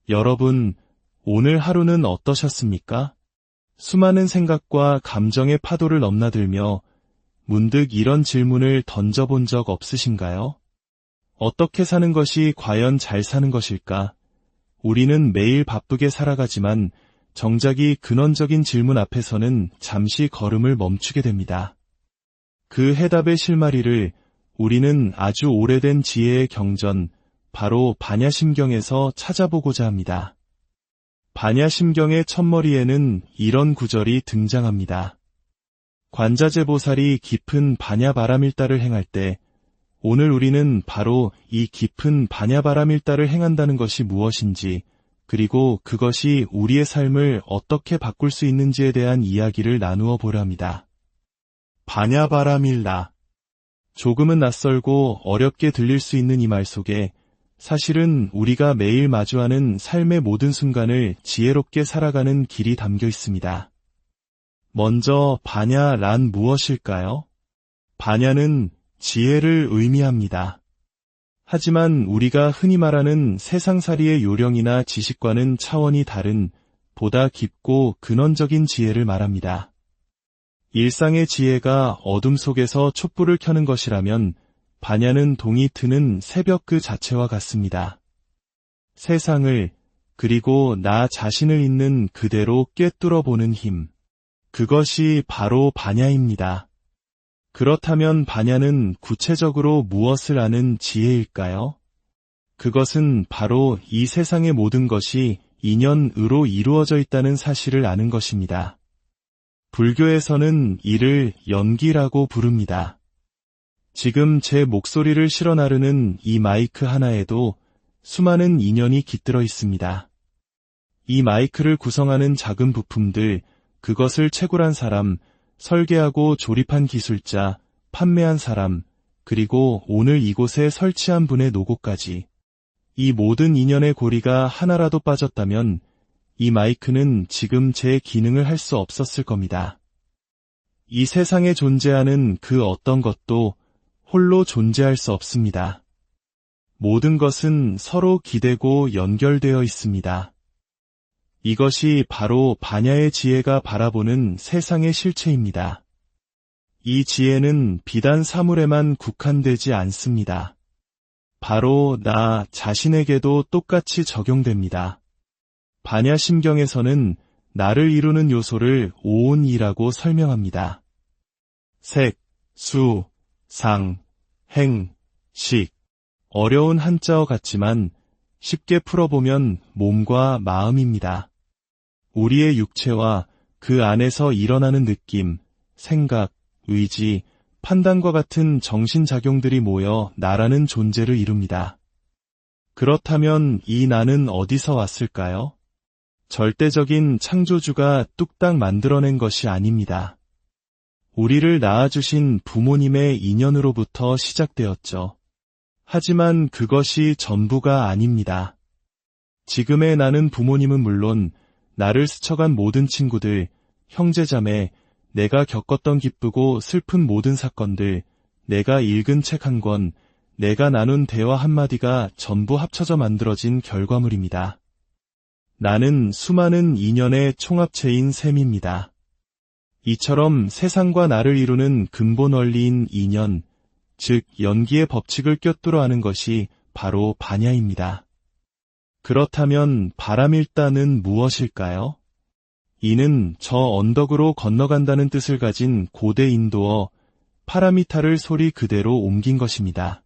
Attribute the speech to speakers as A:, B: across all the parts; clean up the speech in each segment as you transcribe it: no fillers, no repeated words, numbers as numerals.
A: 여러분, 오늘 하루는 어떠셨습니까? 수많은 생각과 감정의 파도를 넘나들며 문득 이런 질문을 던져본 적 없으신가요? 어떻게 사는 것이 과연 잘 사는 것일까? 우리는 매일 바쁘게 살아가지만 정작 이 근원적인 질문 앞에서는 잠시 걸음을 멈추게 됩니다. 그 해답의 실마리를 우리는 아주 오래된 지혜의 경전, 바로 반야심경에서 찾아보고자 합니다. 반야심경의 첫머리에는 이런 구절이 등장합니다. 관자재보살이 깊은 반야바라밀다를 행할 때 오늘 우리는 바로 이 깊은 반야바라밀다를 행한다는 것이 무엇인지, 그리고 그것이 우리의 삶을 어떻게 바꿀 수 있는지에 대한 이야기를 나누어 보려 합니다. 반야바라밀다. 조금은 낯설고 어렵게 들릴 수 있는 이 말 속에 사실은 우리가 매일 마주하는 삶의 모든 순간을 지혜롭게 살아가는 길이 담겨 있습니다. 먼저 반야란 무엇일까요? 반야는 지혜를 의미합니다. 하지만 우리가 흔히 말하는 세상살이의 요령이나 지식과는 차원이 다른 보다 깊고 근원적인 지혜를 말합니다. 일상의 지혜가 어둠 속에서 촛불을 켜는 것이라면 반야는 동이 트는 새벽 그 자체와 같습니다. 세상을, 그리고 나 자신을 있는 그대로 꿰뚫어 보는 힘. 그것이 바로 반야입니다. 그렇다면 반야는 구체적으로 무엇을 아는 지혜일까요? 그것은 바로 이 세상의 모든 것이 인연으로 이루어져 있다는 사실을 아는 것입니다. 불교에서는 이를 연기라고 부릅니다. 지금 제 목소리를 실어 나르는 이 마이크 하나에도 수많은 인연이 깃들어 있습니다. 이 마이크를 구성하는 작은 부품들, 그것을 채굴한 사람, 설계하고 조립한 기술자, 판매한 사람, 그리고 오늘 이곳에 설치한 분의 노고까지. 이 모든 인연의 고리가 하나라도 빠졌다면 이 마이크는 지금 제 기능을 할 수 없었을 겁니다. 이 세상에 존재하는 그 어떤 것도 홀로 존재할 수 없습니다. 모든 것은 서로 기대고 연결되어 있습니다. 이것이 바로 반야의 지혜가 바라보는 세상의 실체입니다. 이 지혜는 비단 사물에만 국한되지 않습니다. 바로 나 자신에게도 똑같이 적용됩니다. 반야심경에서는 나를 이루는 요소를 오온이라고 설명합니다. 색, 수, 상, 행, 식. 어려운 한자어 같지만 쉽게 풀어보면 몸과 마음입니다. 우리의 육체와 그 안에서 일어나는 느낌, 생각, 의지, 판단과 같은 정신작용들이 모여 나라는 존재를 이룹니다. 그렇다면 이 나는 어디서 왔을까요? 절대적인 창조주가 뚝딱 만들어낸 것이 아닙니다. 우리를 낳아주신 부모님의 인연으로부터 시작되었죠. 하지만 그것이 전부가 아닙니다. 지금의 나는 부모님은 물론 나를 스쳐간 모든 친구들, 형제자매, 내가 겪었던 기쁘고 슬픈 모든 사건들, 내가 읽은 책 한 권, 내가 나눈 대화 한마디가 전부 합쳐져 만들어진 결과물입니다. 나는 수많은 인연의 총합체인 셈입니다. 이처럼 세상과 나를 이루는 근본 원리인 인연, 즉 연기의 법칙을 꿰뚫어 아는 것이 바로 반야입니다. 그렇다면 바라밀다는 무엇일까요? 이는 저 언덕으로 건너간다는 뜻을 가진 고대 인도어 파라미타를 소리 그대로 옮긴 것입니다.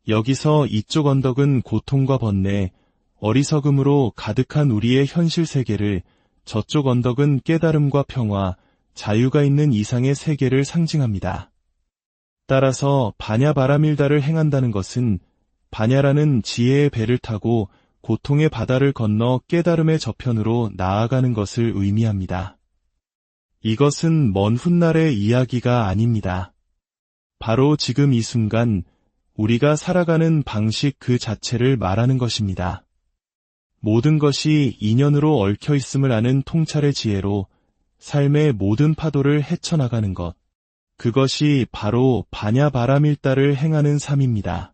A: 여기서 이쪽 언덕은 고통과 번뇌, 어리석음으로 가득한 우리의 현실 세계를, 저쪽 언덕은 깨달음과 평화, 자유가 있는 이상의 세계를 상징합니다. 따라서 반야바라밀다를 행한다는 것은 반야라는 지혜의 배를 타고 고통의 바다를 건너 깨달음의 저편으로 나아가는 것을 의미합니다. 이것은 먼 훗날의 이야기가 아닙니다. 바로 지금 이 순간 우리가 살아가는 방식 그 자체를 말하는 것입니다. 모든 것이 인연으로 얽혀 있음을 아는 통찰의 지혜로 삶의 모든 파도를 헤쳐나가는 것. 그것이 바로 반야바라밀다를 행하는 삶입니다.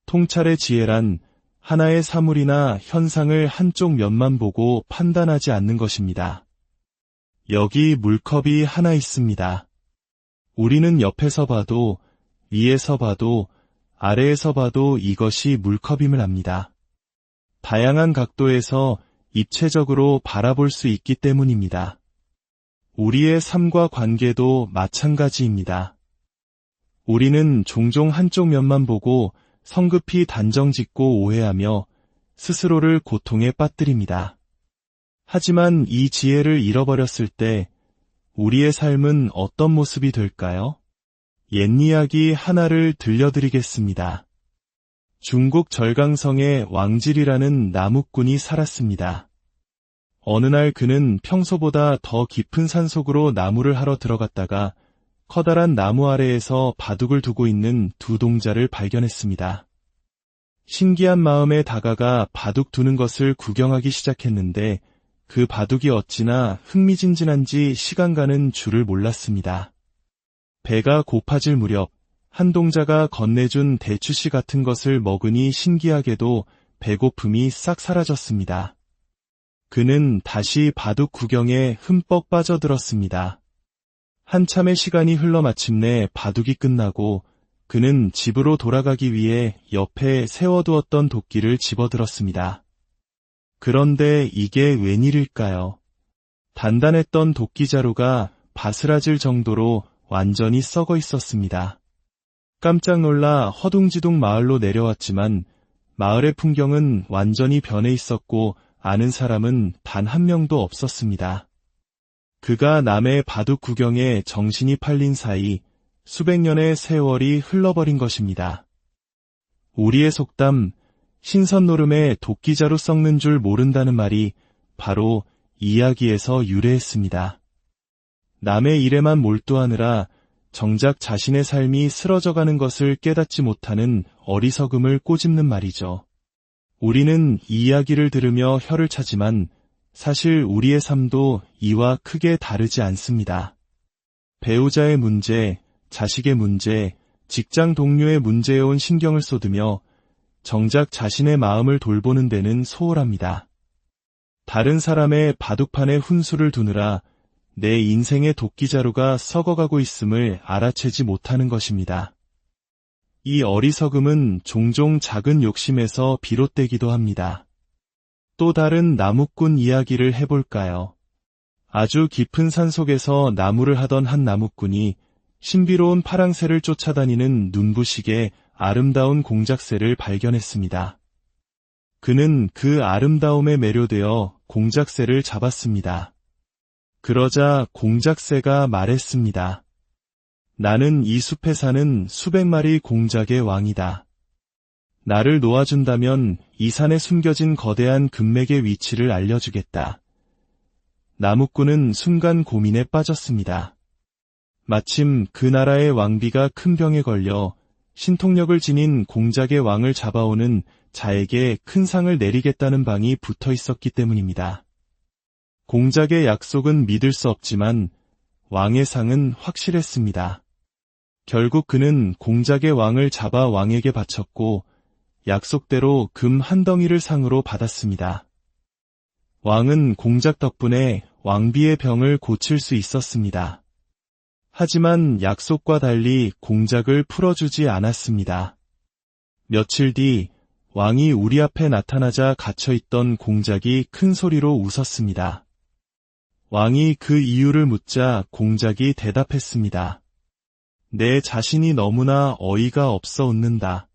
A: 통찰의 지혜란 하나의 사물이나 현상을 한쪽 면만 보고 판단하지 않는 것입니다. 여기 물컵이 하나 있습니다. 우리는 옆에서 봐도, 위에서 봐도, 아래에서 봐도 이것이 물컵임을 압니다. 다양한 각도에서 입체적으로 바라볼 수 있기 때문입니다. 우리의 삶과 관계도 마찬가지입니다. 우리는 종종 한쪽 면만 보고 성급히 단정짓고 오해하며 스스로를 고통에 빠뜨립니다. 하지만 이 지혜를 잃어버렸을 때 우리의 삶은 어떤 모습이 될까요? 옛 이야기 하나를 들려드리겠습니다. 중국 절강성에 왕질이라는 나무꾼이 살았습니다. 어느 날 그는 평소보다 더 깊은 산속으로 나무를 하러 들어갔다가 커다란 나무 아래에서 바둑을 두고 있는 두 동자를 발견했습니다. 신기한 마음에 다가가 바둑 두는 것을 구경하기 시작했는데 그 바둑이 어찌나 흥미진진한지 시간 가는 줄을 몰랐습니다. 배가 고파질 무렵 한 동자가 건네준 대추씨 같은 것을 먹으니 신기하게도 배고픔이 싹 사라졌습니다. 그는 다시 바둑 구경에 흠뻑 빠져들었습니다. 한참의 시간이 흘러 마침내 바둑이 끝나고 그는 집으로 돌아가기 위해 옆에 세워두었던 도끼를 집어들었습니다. 그런데 이게 웬일일까요? 단단했던 도끼자루가 바스라질 정도로 완전히 썩어 있었습니다. 깜짝 놀라 허둥지둥 마을로 내려왔지만 마을의 풍경은 완전히 변해 있었고 아는 사람은 단 한 명도 없었습니다. 그가 남의 바둑 구경에 정신이 팔린 사이 수백 년의 세월이 흘러버린 것입니다. 우리의 속담, 신선노름에 도끼자루 썩는 줄 모른다는 말이 바로 이 이야기에서 유래했습니다. 남의 일에만 몰두하느라 정작 자신의 삶이 쓰러져가는 것을 깨닫지 못하는 어리석음을 꼬집는 말이죠. 우리는 이 이야기를 들으며 혀를 차지만 사실 우리의 삶도 이와 크게 다르지 않습니다. 배우자의 문제, 자식의 문제, 직장 동료의 문제에 온 신경을 쏟으며 정작 자신의 마음을 돌보는 데는 소홀합니다. 다른 사람의 바둑판에 훈수를 두느라 내 인생의 도끼자루가 썩어가고 있음을 알아채지 못하는 것입니다. 이 어리석음은 종종 작은 욕심에서 비롯되기도 합니다. 또 다른 나무꾼 이야기를 해볼까요? 아주 깊은 산속에서 나무를 하던 한 나무꾼이 신비로운 파랑새를 쫓아다니는 눈부시게 아름다운 공작새를 발견했습니다. 그는 그 아름다움에 매료되어 공작새를 잡았습니다. 그러자 공작새가 말했습니다. 나는 이 숲에 사는 수백 마리 공작의 왕이다. 나를 놓아준다면 이 산에 숨겨진 거대한 금맥의 위치를 알려주겠다. 나무꾼은 순간 고민에 빠졌습니다. 마침 그 나라의 왕비가 큰 병에 걸려 신통력을 지닌 공작의 왕을 잡아오는 자에게 큰 상을 내리겠다는 방이 붙어 있었기 때문입니다. 공작의 약속은 믿을 수 없지만 왕의 상은 확실했습니다. 결국 그는 공작의 왕을 잡아 왕에게 바쳤고 약속대로 금 한 덩이를 상으로 받았습니다. 왕은 공작 덕분에 왕비의 병을 고칠 수 있었습니다. 하지만 약속과 달리 공작을 풀어주지 않았습니다. 며칠 뒤 왕이 우리 앞에 나타나자 갇혀있던 공작이 큰 소리로 웃었습니다. 왕이 그 이유를 묻자 공작이 대답했습니다. 내 자신이 너무나 어이가 없어 웃는다.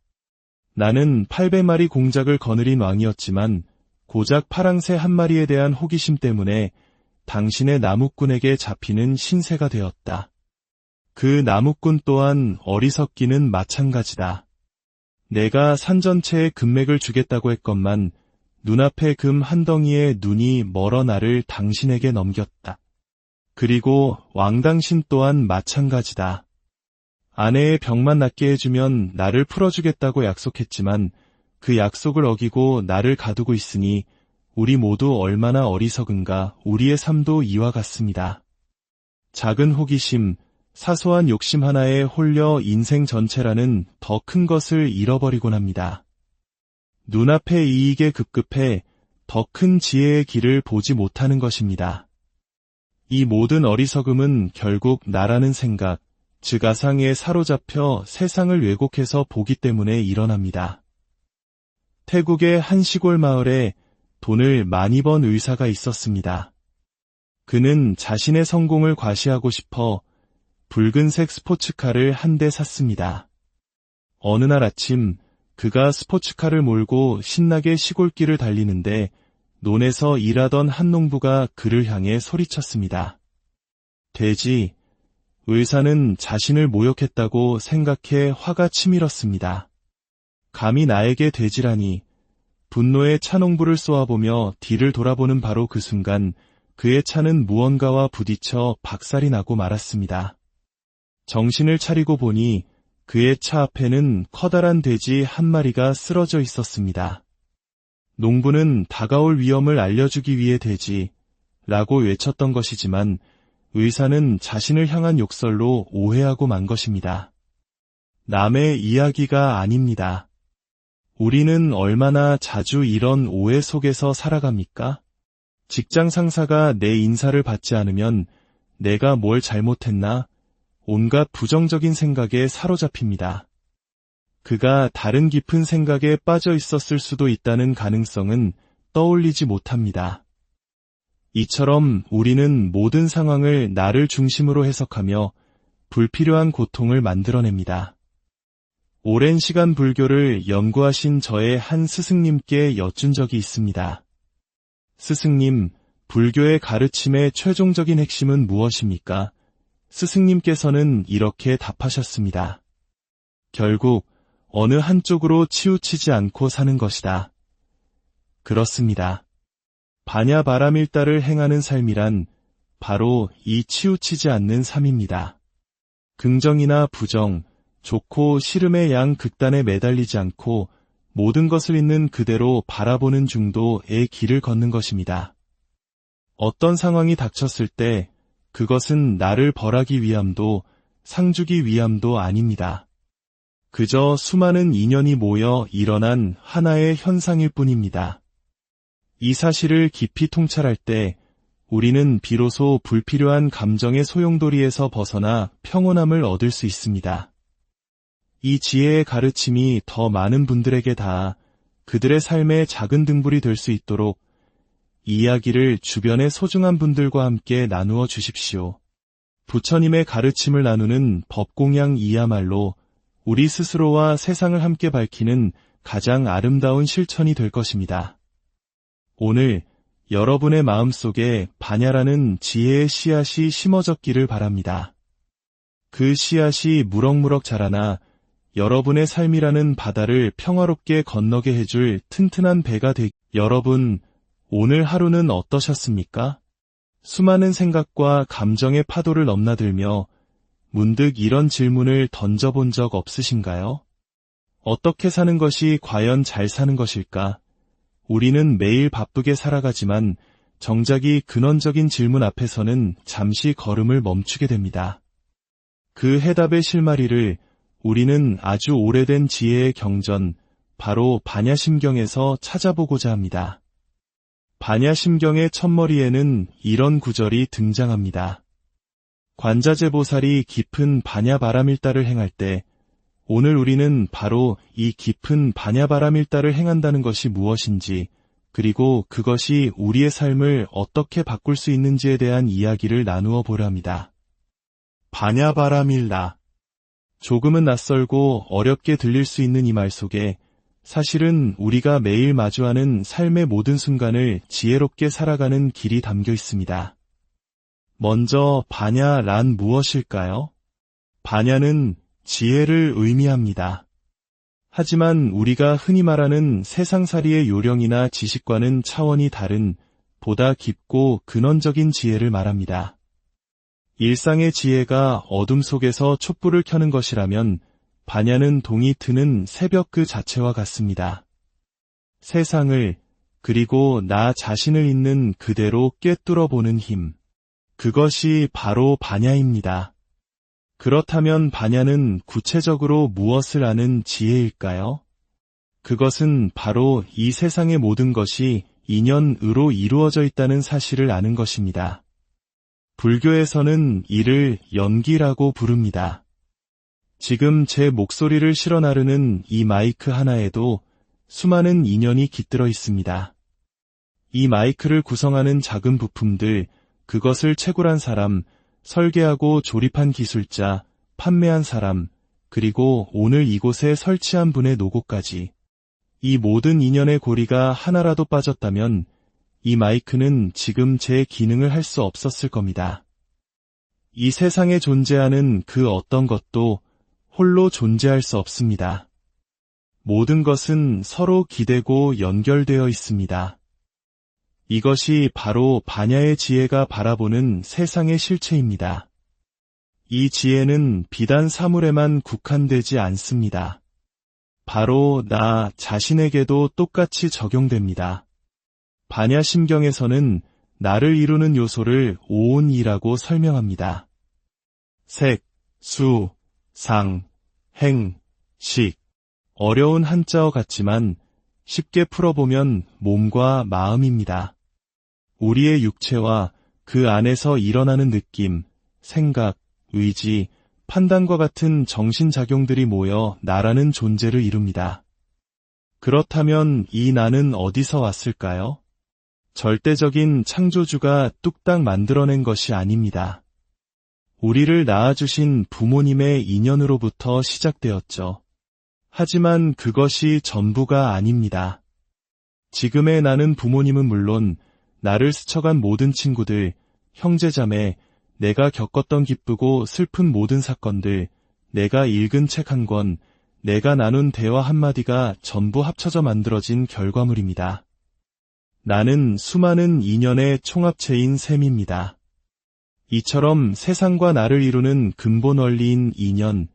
A: 나는 800마리 공작을 거느린 왕이었지만 고작 파랑새 한 마리에 대한 호기심 때문에 당신의 나무꾼에게 잡히는 신세가 되었다. 그 나무꾼 또한 어리석기는 마찬가지다. 내가 산 전체에 금맥을 주겠다고 했건만 눈앞의 금 한 덩이에 눈이 멀어 나를 당신에게 넘겼다. 그리고 왕 당신 또한 마찬가지다. 아내의 병만 낫게 해주면 나를 풀어주겠다고 약속했지만 그 약속을 어기고 나를 가두고 있으니 우리 모두 얼마나 어리석은가. 우리의 삶도 이와 같습니다. 작은 호기심, 사소한 욕심 하나에 홀려 인생 전체라는 더 큰 것을 잃어버리곤 합니다. 눈앞의 이익에 급급해 더 큰 지혜의 길을 보지 못하는 것입니다. 이 모든 어리석음은 결국 나라는 생각, 즉 아상에 사로잡혀 세상을 왜곡해서 보기 때문에 일어납니다. 태국의 한 시골 마을에 돈을 많이 번 의사가 있었습니다. 그는 자신의 성공을 과시하고 싶어 붉은색 스포츠카를 한 대 샀습니다. 어느 날 아침 그가 스포츠카를 몰고 신나게 시골길을 달리는데 논에서 일하던 한 농부가 그를 향해 소리쳤습니다. 돼지, 의사는 자신을 모욕했다고 생각해 화가 치밀었습니다. 감히 나에게 돼지라니. 분노에 차 농부를 쏘아보며 뒤를 돌아보는 바로 그 순간 그의 차는 무언가와 부딪혀 박살이 나고 말았습니다. 정신을 차리고 보니 그의 차 앞에는 커다란 돼지 한 마리가 쓰러져 있었습니다. 농부는 다가올 위험을 알려주기 위해 돼지라고 외쳤던 것이지만 의사는 자신을 향한 욕설로 오해하고 만 것입니다. 남의 이야기가 아닙니다. 우리는 얼마나 자주 이런 오해 속에서 살아갑니까? 직장 상사가 내 인사를 받지 않으면 내가 뭘 잘못했나? 온갖 부정적인 생각에 사로잡힙니다. 그가 다른 깊은 생각에 빠져 있었을 수도 있다는 가능성은 떠올리지 못합니다. 이처럼 우리는 모든 상황을 나를 중심으로 해석하며 불필요한 고통을 만들어냅니다. 오랜 시간 불교를 연구하신 저의 한 스승님께 여쭌 적이 있습니다. 스승님, 불교의 가르침의 최종적인 핵심은 무엇입니까? 스승님께서는 이렇게 답하셨습니다. 결국 어느 한쪽으로 치우치지 않고 사는 것이다. 그렇습니다. 반야바라밀다를 행하는 삶이란 바로 이 치우치지 않는 삶입니다. 긍정이나 부정, 좋고 싫음의 양 극단에 매달리지 않고 모든 것을 있는 그대로 바라보는 중도의 길을 걷는 것입니다. 어떤 상황이 닥쳤을 때 그것은 나를 벌하기 위함도 상주기 위함도 아닙니다. 그저 수많은 인연이 모여 일어난 하나의 현상일 뿐입니다. 이 사실을 깊이 통찰할 때 우리는 비로소 불필요한 감정의 소용돌이에서 벗어나 평온함을 얻을 수 있습니다. 이 지혜의 가르침이 더 많은 분들에게 닿아 그들의 삶의 작은 등불이 될 수 있도록 이 이야기를 주변의 소중한 분들과 함께 나누어 주십시오. 부처님의 가르침을 나누는 법공양이야말로 우리 스스로와 세상을 함께 밝히는 가장 아름다운 실천이 될 것입니다. 오늘 여러분의 마음속에 반야라는 지혜의 씨앗이 심어졌기를 바랍니다. 그 씨앗이 무럭무럭 자라나 여러분의 삶이라는 바다를 평화롭게 건너게 해줄 튼튼한 배가 여러분, 오늘 하루는 어떠셨습니까? 수많은 생각과 감정의 파도를 넘나들며 문득 이런 질문을 던져본 적 없으신가요? 어떻게 사는 것이 과연 잘 사는 것일까? 우리는 매일 바쁘게 살아가지만 정작 이 근원적인 질문 앞에서는 잠시 걸음을 멈추게 됩니다. 그 해답의 실마리를 우리는 아주 오래된 지혜의 경전, 바로 반야심경에서 찾아보고자 합니다. 반야심경의 첫머리에는 이런 구절이 등장합니다. 관자재보살이 깊은 반야바라밀다를 행할 때 오늘 우리는 바로 이 깊은 반야바라밀다를 행한다는 것이 무엇인지 그리고 그것이 우리의 삶을 어떻게 바꿀 수 있는지에 대한 이야기를 나누어 보려 합니다. 반야바라밀다. 조금은 낯설고 어렵게 들릴 수 있는 이 말 속에 사실은 우리가 매일 마주하는 삶의 모든 순간을 지혜롭게 살아가는 길이 담겨 있습니다. 먼저 반야란 무엇일까요? 반야는 지혜를 의미합니다. 하지만 우리가 흔히 말하는 세상살이의 요령이나 지식과는 차원이 다른 보다 깊고 근원적인 지혜를 말합니다. 일상의 지혜가 어둠 속에서 촛불을 켜는 것이라면 반야는 동이 트는 새벽 그 자체와 같습니다. 세상을 그리고 나 자신을 있는 그대로 꿰뚫어 보는 힘. 그것이 바로 반야입니다. 그렇다면 반야는 구체적으로 무엇을 아는 지혜일까요? 그것은 바로 이 세상의 모든 것이 인연으로 이루어져 있다는 사실을 아는 것입니다. 불교에서는 이를 연기라고 부릅니다. 지금 제 목소리를 실어 나르는 이 마이크 하나에도 수많은 인연이 깃들어 있습니다. 이 마이크를 구성하는 작은 부품들, 그것을 채굴한 사람, 설계하고 조립한 기술자, 판매한 사람, 그리고 오늘 이곳에 설치한 분의 노고까지. 이 모든 인연의 고리가 하나라도 빠졌다면 이 마이크는 지금 제 기능을 할 수 없었을 겁니다. 이 세상에 존재하는 그 어떤 것도 홀로 존재할 수 없습니다. 모든 것은 서로 기대고 연결되어 있습니다. 이것이 바로 반야의 지혜가 바라보는 세상의 실체입니다. 이 지혜는 비단 사물에만 국한되지 않습니다. 바로 나 자신에게도 똑같이 적용됩니다. 반야심경에서는 나를 이루는 요소를 오온이라고 설명합니다. 색, 수, 상, 행, 식. 어려운 한자어 같지만 쉽게 풀어보면 몸과 마음입니다. 우리의 육체와 그 안에서 일어나는 느낌, 생각, 의지, 판단과 같은 정신작용들이 모여 나라는 존재를 이룹니다. 그렇다면 이 나는 어디서 왔을까요? 절대적인 창조주가 뚝딱 만들어낸 것이 아닙니다. 우리를 낳아주신 부모님의 인연으로부터 시작되었죠. 하지만 그것이 전부가 아닙니다. 지금의 나는 부모님은 물론 나를 스쳐간 모든 친구들, 형제자매, 내가 겪었던 기쁘고 슬픈 모든 사건들, 내가 읽은 책 한 권, 내가 나눈 대화 한마디가 전부 합쳐져 만들어진 결과물입니다. 나는 수많은 인연의 총합체인 셈입니다. 이처럼 세상과 나를 이루는 근본 원리인 인연,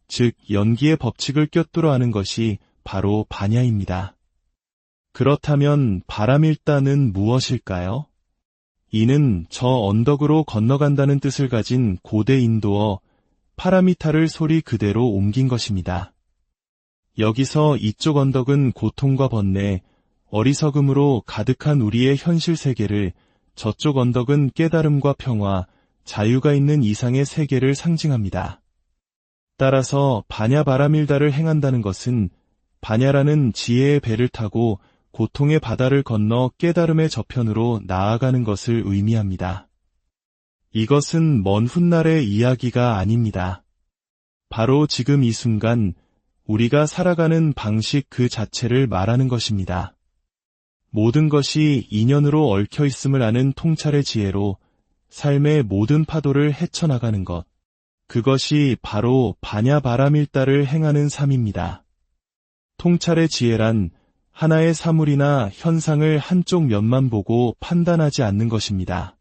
A: 즉 연기의 법칙을 꿰뚫어 아는 것이 바로 반야입니다. 그렇다면 바람일다는 무엇일까요? 이는 저 언덕으로 건너간다는 뜻을 가진 고대 인도어 파라미타를 소리 그대로 옮긴 것입니다. 여기서 이쪽 언덕은 고통과 번뇌, 어리석음으로 가득한 우리의 현실 세계를, 저쪽 언덕은 깨달음과 평화, 자유가 있는 이상의 세계를 상징합니다. 따라서 반야 바라밀다를 행한다는 것은 반야라는 지혜의 배를 타고 고통의 바다를 건너 깨달음의 저편으로 나아가는 것을 의미합니다. 이것은 먼 훗날의 이야기가 아닙니다. 바로 지금 이 순간 우리가 살아가는 방식 그 자체를 말하는 것입니다. 모든 것이 인연으로 얽혀 있음을 아는 통찰의 지혜로 삶의 모든 파도를 헤쳐나가는 것. 그것이 바로 반야 바라밀다를 행하는 삶입니다. 통찰의 지혜란 하나의 사물이나 현상을 한쪽 면만 보고 판단하지 않는 것입니다.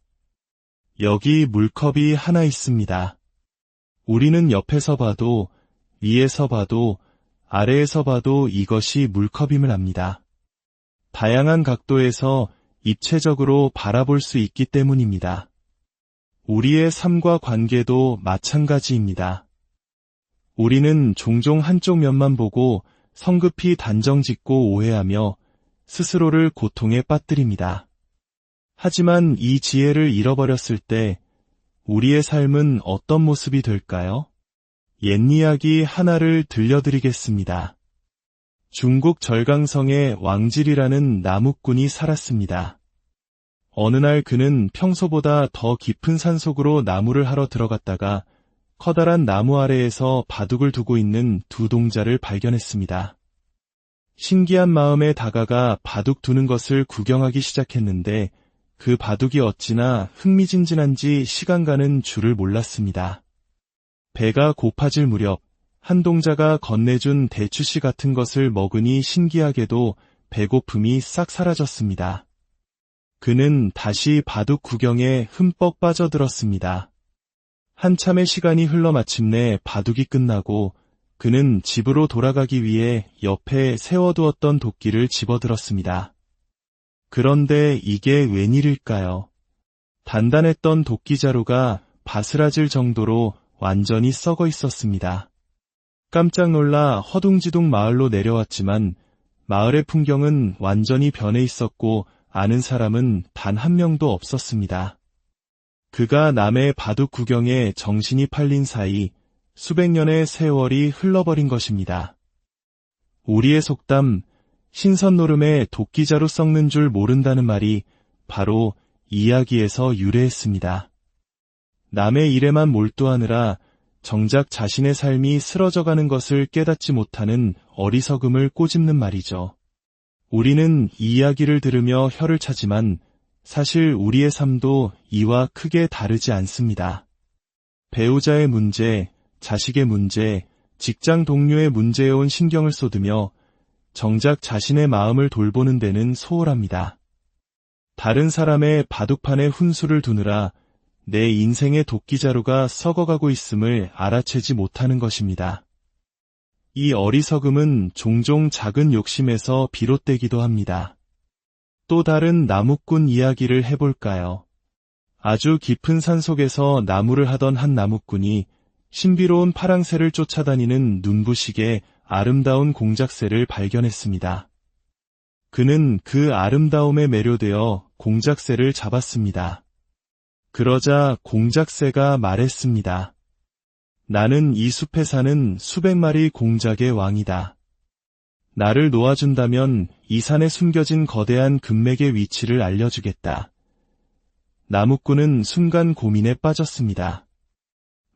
A: 여기 물컵이 하나 있습니다. 우리는 옆에서 봐도, 위에서 봐도, 아래에서 봐도 이것이 물컵임을 압니다. 다양한 각도에서 입체적으로 바라볼 수 있기 때문입니다. 우리의 삶과 관계도 마찬가지입니다. 우리는 종종 한쪽 면만 보고 성급히 단정짓고 오해하며 스스로를 고통에 빠뜨립니다. 하지만 이 지혜를 잃어버렸을 때 우리의 삶은 어떤 모습이 될까요? 옛 이야기 하나를 들려드리겠습니다. 중국 절강성에 왕질이라는 나무꾼이 살았습니다. 어느 날 그는 평소보다 더 깊은 산속으로 나무를 하러 들어갔다가 커다란 나무 아래에서 바둑을 두고 있는 두 동자를 발견했습니다. 신기한 마음에 다가가 바둑 두는 것을 구경하기 시작했는데 그 바둑이 어찌나 흥미진진한지 시간 가는 줄을 몰랐습니다. 배가 고파질 무렵 한 동자가 건네준 대추씨 같은 것을 먹으니 신기하게도 배고픔이 싹 사라졌습니다. 그는 다시 바둑 구경에 흠뻑 빠져들었습니다. 한참의 시간이 흘러 마침내 바둑이 끝나고 그는 집으로 돌아가기 위해 옆에 세워두었던 도끼를 집어들었습니다. 그런데 이게 웬일일까요? 단단했던 도끼자루가 바스라질 정도로 완전히 썩어 있었습니다. 깜짝 놀라 허둥지둥 마을로 내려왔지만 마을의 풍경은 완전히 변해 있었고 아는 사람은 단 한 명도 없었습니다. 그가 남의 바둑 구경에 정신이 팔린 사이 수백 년의 세월이 흘러버린 것입니다. 우리의 속담, 신선 노름에 도끼자루 썩는 줄 모른다는 말이 바로 이 이야기에서 유래했습니다. 남의 일에만 몰두하느라 정작 자신의 삶이 쓰러져가는 것을 깨닫지 못하는 어리석음을 꼬집는 말이죠. 우리는 이 이야기를 들으며 혀를 차지만 사실 우리의 삶도 이와 크게 다르지 않습니다. 배우자의 문제, 자식의 문제, 직장 동료의 문제에 온 신경을 쏟으며 정작 자신의 마음을 돌보는 데는 소홀합니다. 다른 사람의 바둑판에 훈수를 두느라 내 인생의 도끼자루가 썩어가고 있음을 알아채지 못하는 것입니다. 이 어리석음은 종종 작은 욕심에서 비롯되기도 합니다. 또 다른 나무꾼 이야기를 해볼까요? 아주 깊은 산속에서 나무를 하던 한 나무꾼이 신비로운 파랑새를 쫓아다니는 눈부시게 아름다운 공작새를 발견했습니다. 그는 그 아름다움에 매료되어 공작새를 잡았습니다. 그러자 공작새가 말했습니다. 나는 이 숲에 사는 수백 마리 공작의 왕이다. 나를 놓아준다면 이 산에 숨겨진 거대한 금맥의 위치를 알려주겠다. 나무꾼은 순간 고민에 빠졌습니다.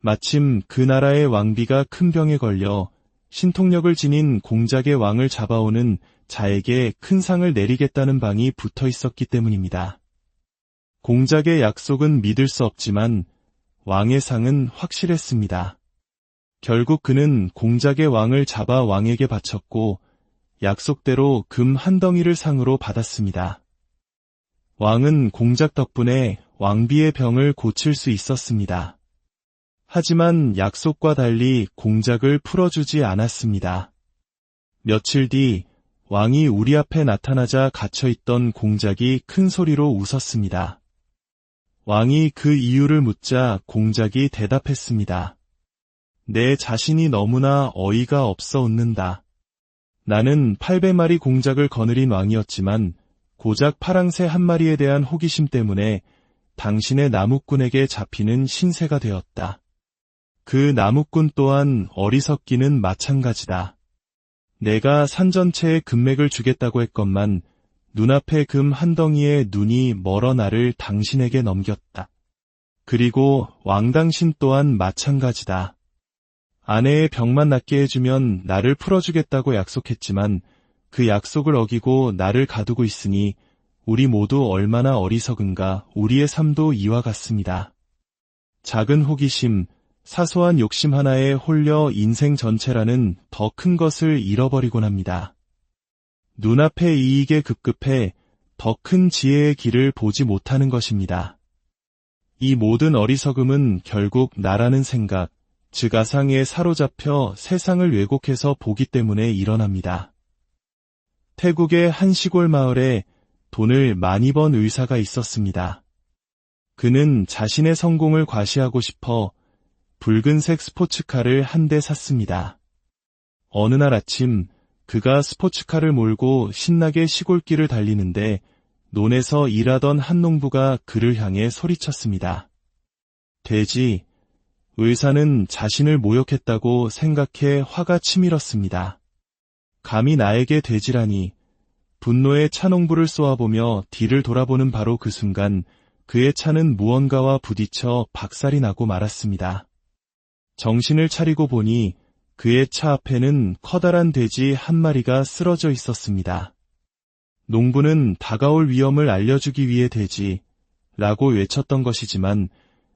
A: 마침 그 나라의 왕비가 큰 병에 걸려 신통력을 지닌 공작의 왕을 잡아오는 자에게 큰 상을 내리겠다는 방이 붙어 있었기 때문입니다. 공작의 약속은 믿을 수 없지만 왕의 상은 확실했습니다. 결국 그는 공작의 왕을 잡아 왕에게 바쳤고 약속대로 금 한 덩이를 상으로 받았습니다. 왕은 공작 덕분에 왕비의 병을 고칠 수 있었습니다. 하지만 약속과 달리 공작을 풀어주지 않았습니다. 며칠 뒤 왕이 우리 앞에 나타나자 갇혀있던 공작이 큰 소리로 웃었습니다. 왕이 그 이유를 묻자 공작이 대답했습니다. 내 자신이 너무나 어이가 없어 웃는다. 나는 800마리 공작을 거느린 왕이었지만 고작 파랑새 한 마리에 대한 호기심 때문에 당신의 나무꾼에게 잡히는 신세가 되었다. 그 나무꾼 또한 어리석기는 마찬가지다. 내가 산 전체에 금맥을 주겠다고 했건만 눈앞의 금 한 덩이에 눈이 멀어 나를 당신에게 넘겼다. 그리고 왕 당신 또한 마찬가지다. 아내의 병만 낫게 해주면 나를 풀어주겠다고 약속했지만 그 약속을 어기고 나를 가두고 있으니 우리 모두 얼마나 어리석은가. 우리의 삶도 이와 같습니다. 작은 호기심, 사소한 욕심 하나에 홀려 인생 전체라는 더 큰 것을 잃어버리곤 합니다. 눈앞의 이익에 급급해 더 큰 지혜의 길을 보지 못하는 것입니다. 이 모든 어리석음은 결국 나라는 생각, 즉 아상에 사로잡혀 세상을 왜곡해서 보기 때문에 일어납니다. 태국의 한 시골 마을에 돈을 많이 번 의사가 있었습니다. 그는 자신의 성공을 과시하고 싶어 붉은색 스포츠카를 한 대 샀습니다. 어느 날 아침 그가 스포츠카를 몰고 신나게 시골길을 달리는데 논에서 일하던 한 농부가 그를 향해 소리쳤습니다. 돼지, 의사는 자신을 모욕했다고 생각해 화가 치밀었습니다. 감히 나에게 돼지라니. 분노에 차 농부를 쏘아보며 뒤를 돌아보는 바로 그 순간 그의 차는 무언가와 부딪혀 박살이 나고 말았습니다. 정신을 차리고 보니 그의 차 앞에는 커다란 돼지 한 마리가 쓰러져 있었습니다. 농부는 다가올 위험을 알려주기 위해 돼지라고 외쳤던 것이지만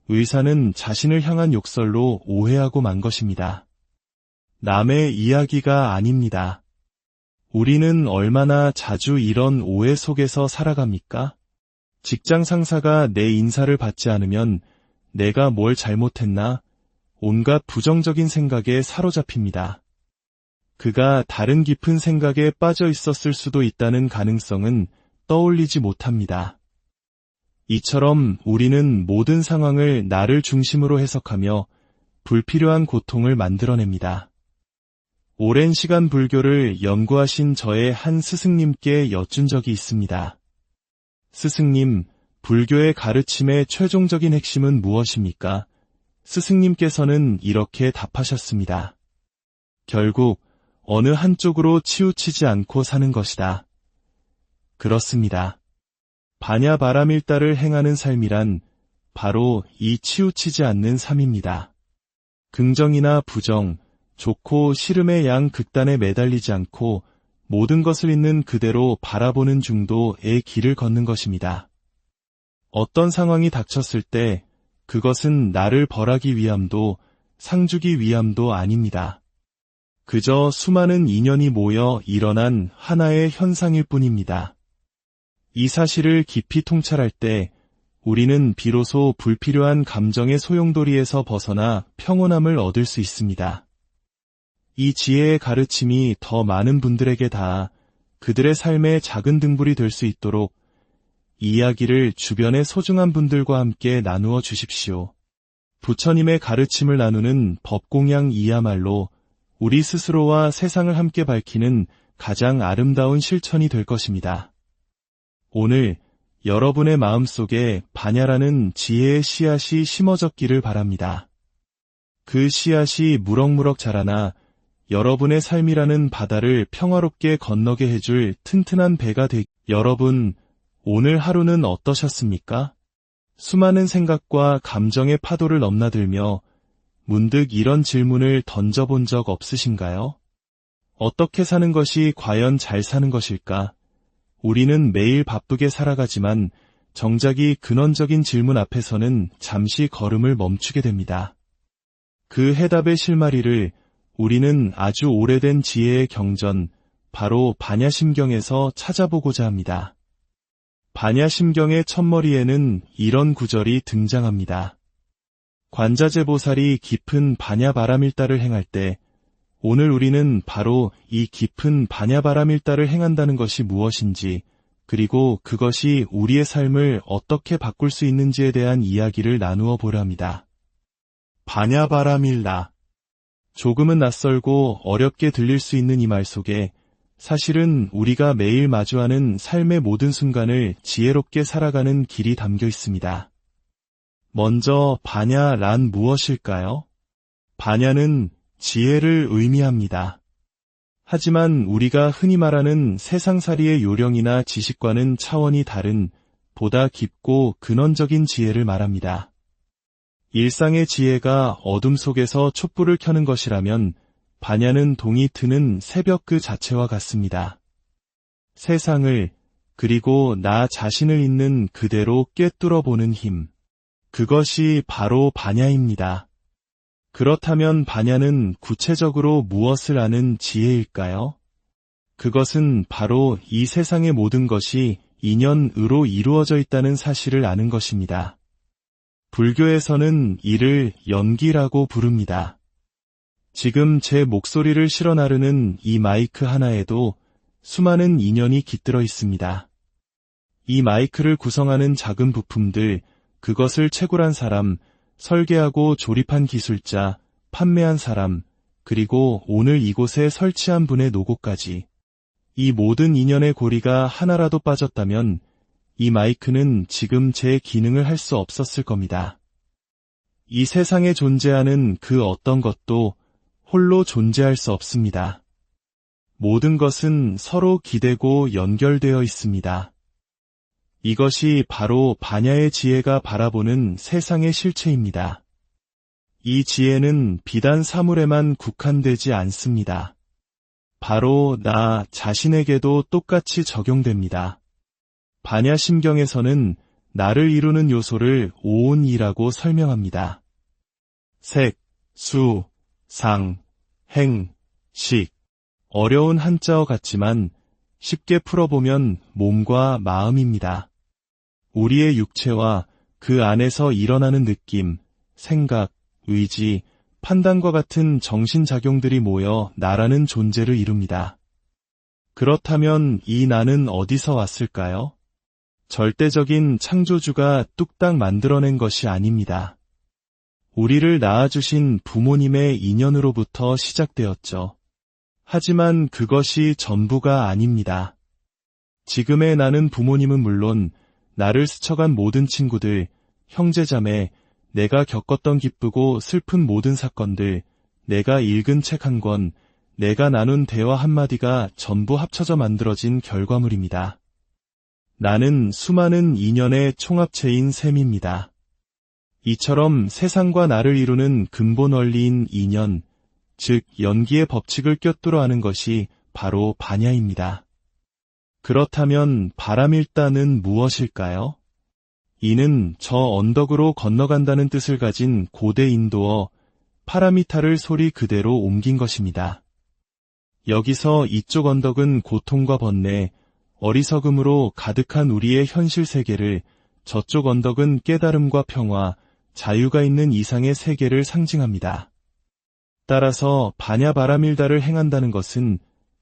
A: 의사는 자신을 향한 욕설로 오해하고 만 것입니다. 남의 이야기가 아닙니다. 우리는 얼마나 자주 이런 오해 속에서 살아갑니까? 직장 상사가 내 인사를 받지 않으면 내가 뭘 잘못했나? 온갖 부정적인 생각에 사로잡힙니다. 그가 다른 깊은 생각에 빠져 있었을 수도 있다는 가능성은 떠올리지 못합니다. 이처럼 우리는 모든 상황을 나를 중심으로 해석하며 불필요한 고통을 만들어냅니다. 오랜 시간 불교를 연구하신 저의 한 스승님께 여쭌 적이 있습니다. 스승님, 불교의 가르침의 최종적인 핵심은 무엇입니까? 스승님께서는 이렇게 답하셨습니다. 결국 어느 한쪽으로 치우치지 않고 사는 것이다. 그렇습니다. 반야바라밀다를 행하는 삶이란 바로 이 치우치지 않는 삶입니다. 긍정이나 부정, 좋고 싫음의 양 극단에 매달리지 않고 모든 것을 있는 그대로 바라보는 중도의 길을 걷는 것입니다. 어떤 상황이 닥쳤을 때 그것은 나를 벌하기 위함도 상주기 위함도 아닙니다. 그저 수많은 인연이 모여 일어난 하나의 현상일 뿐입니다. 이 사실을 깊이 통찰할 때 우리는 비로소 불필요한 감정의 소용돌이에서 벗어나 평온함을 얻을 수 있습니다. 이 지혜의 가르침이 더 많은 분들에게 닿아 그들의 삶의 작은 등불이 될 수 있도록 이 이야기를 주변의 소중한 분들과 함께 나누어 주십시오. 부처님의 가르침을 나누는 법공양이야말로 우리 스스로와 세상을 함께 밝히는 가장 아름다운 실천이 될 것입니다. 오늘 여러분의 마음속에 반야라는 지혜의 씨앗이 심어졌기를 바랍니다. 그 씨앗이 무럭무럭 자라나 여러분의 삶이라는 바다를 평화롭게 건너게 해줄 튼튼한 배가 여러분, 오늘 하루는 어떠셨습니까? 수많은 생각과 감정의 파도를 넘나들며 문득 이런 질문을 던져본 적 없으신가요? 어떻게 사는 것이 과연 잘 사는 것일까? 우리는 매일 바쁘게 살아가지만 정작 이 근원적인 질문 앞에서는 잠시 걸음을 멈추게 됩니다. 그 해답의 실마리를 우리는 아주 오래된 지혜의 경전, 바로 반야심경에서 찾아보고자 합니다. 반야심경의 첫머리에는 이런 구절이 등장합니다. 관자재보살이 깊은 반야바라밀다를 행할 때 오늘 우리는 바로 이 깊은 반야바라밀다를 행한다는 것이 무엇인지 그리고 그것이 우리의 삶을 어떻게 바꿀 수 있는지에 대한 이야기를 나누어 보려 합니다. 반야바라밀다. 조금은 낯설고 어렵게 들릴 수 있는 이 말 속에 사실은 우리가 매일 마주하는 삶의 모든 순간을 지혜롭게 살아가는 길이 담겨 있습니다. 먼저 반야란 무엇일까요? 반야는 지혜를 의미합니다. 하지만 우리가 흔히 말하는 세상살이의 요령이나 지식과는 차원이 다른 보다 깊고 근원적인 지혜를 말합니다. 일상의 지혜가 어둠 속에서 촛불을 켜는 것이라면 반야는 동이 트는 새벽 그 자체와 같습니다. 세상을 그리고 나 자신을 있는 그대로 꿰뚫어 보는 힘. 그것이 바로 반야입니다. 그렇다면 반야는 구체적으로 무엇을 아는 지혜일까요? 그것은 바로 이 세상의 모든 것이 인연으로 이루어져 있다는 사실을 아는 것입니다. 불교에서는 이를 연기라고 부릅니다. 지금 제 목소리를 실어 나르는 이 마이크 하나에도 수많은 인연이 깃들어 있습니다. 이 마이크를 구성하는 작은 부품들, 그것을 채굴한 사람, 설계하고 조립한 기술자, 판매한 사람, 그리고 오늘 이곳에 설치한 분의 노고까지. 이 모든 인연의 고리가 하나라도 빠졌다면 이 마이크는 지금 제 기능을 할 수 없었을 겁니다. 이 세상에 존재하는 그 어떤 것도 홀로 존재할 수 없습니다. 모든 것은 서로 기대고 연결되어 있습니다. 이것이 바로 반야의 지혜가 바라보는 세상의 실체입니다. 이 지혜는 비단 사물에만 국한되지 않습니다. 바로 나 자신에게도 똑같이 적용됩니다. 반야심경에서는 나를 이루는 요소를 오온이라고 설명합니다. 색, 수, 상, 행, 식. 어려운 한자어 같지만 쉽게 풀어보면 몸과 마음입니다. 우리의 육체와 그 안에서 일어나는 느낌, 생각, 의지, 판단과 같은 정신작용들이 모여 나라는 존재를 이룹니다. 그렇다면 이 나는 어디서 왔을까요? 절대적인 창조주가 뚝딱 만들어낸 것이 아닙니다. 우리를 낳아주신 부모님의 인연으로부터 시작되었죠. 하지만 그것이 전부가 아닙니다. 지금의 나는 부모님은 물론 나를 스쳐간 모든 친구들, 형제자매, 내가 겪었던 기쁘고 슬픈 모든 사건들, 내가 읽은 책 한 권, 내가 나눈 대화 한마디가 전부 합쳐져 만들어진 결과물입니다. 나는 수많은 인연의 총합체인 셈입니다. 이처럼 세상과 나를 이루는 근본 원리인 인연, 즉 연기의 법칙을 꿰뚫어 아는 것이 바로 반야입니다. 그렇다면 바람일다는 무엇일까요? 이는 저 언덕으로 건너간다는 뜻을 가진 고대 인도어 파라미타를 소리 그대로 옮긴 것입니다. 여기서 이쪽 언덕은 고통과 번뇌, 어리석음으로 가득한 우리의 현실 세계를, 저쪽 언덕은 깨달음과 평화, 자유가 있는 이상의 세계를 상징합니다. 따라서 반야 바라밀다를 행한다는 것은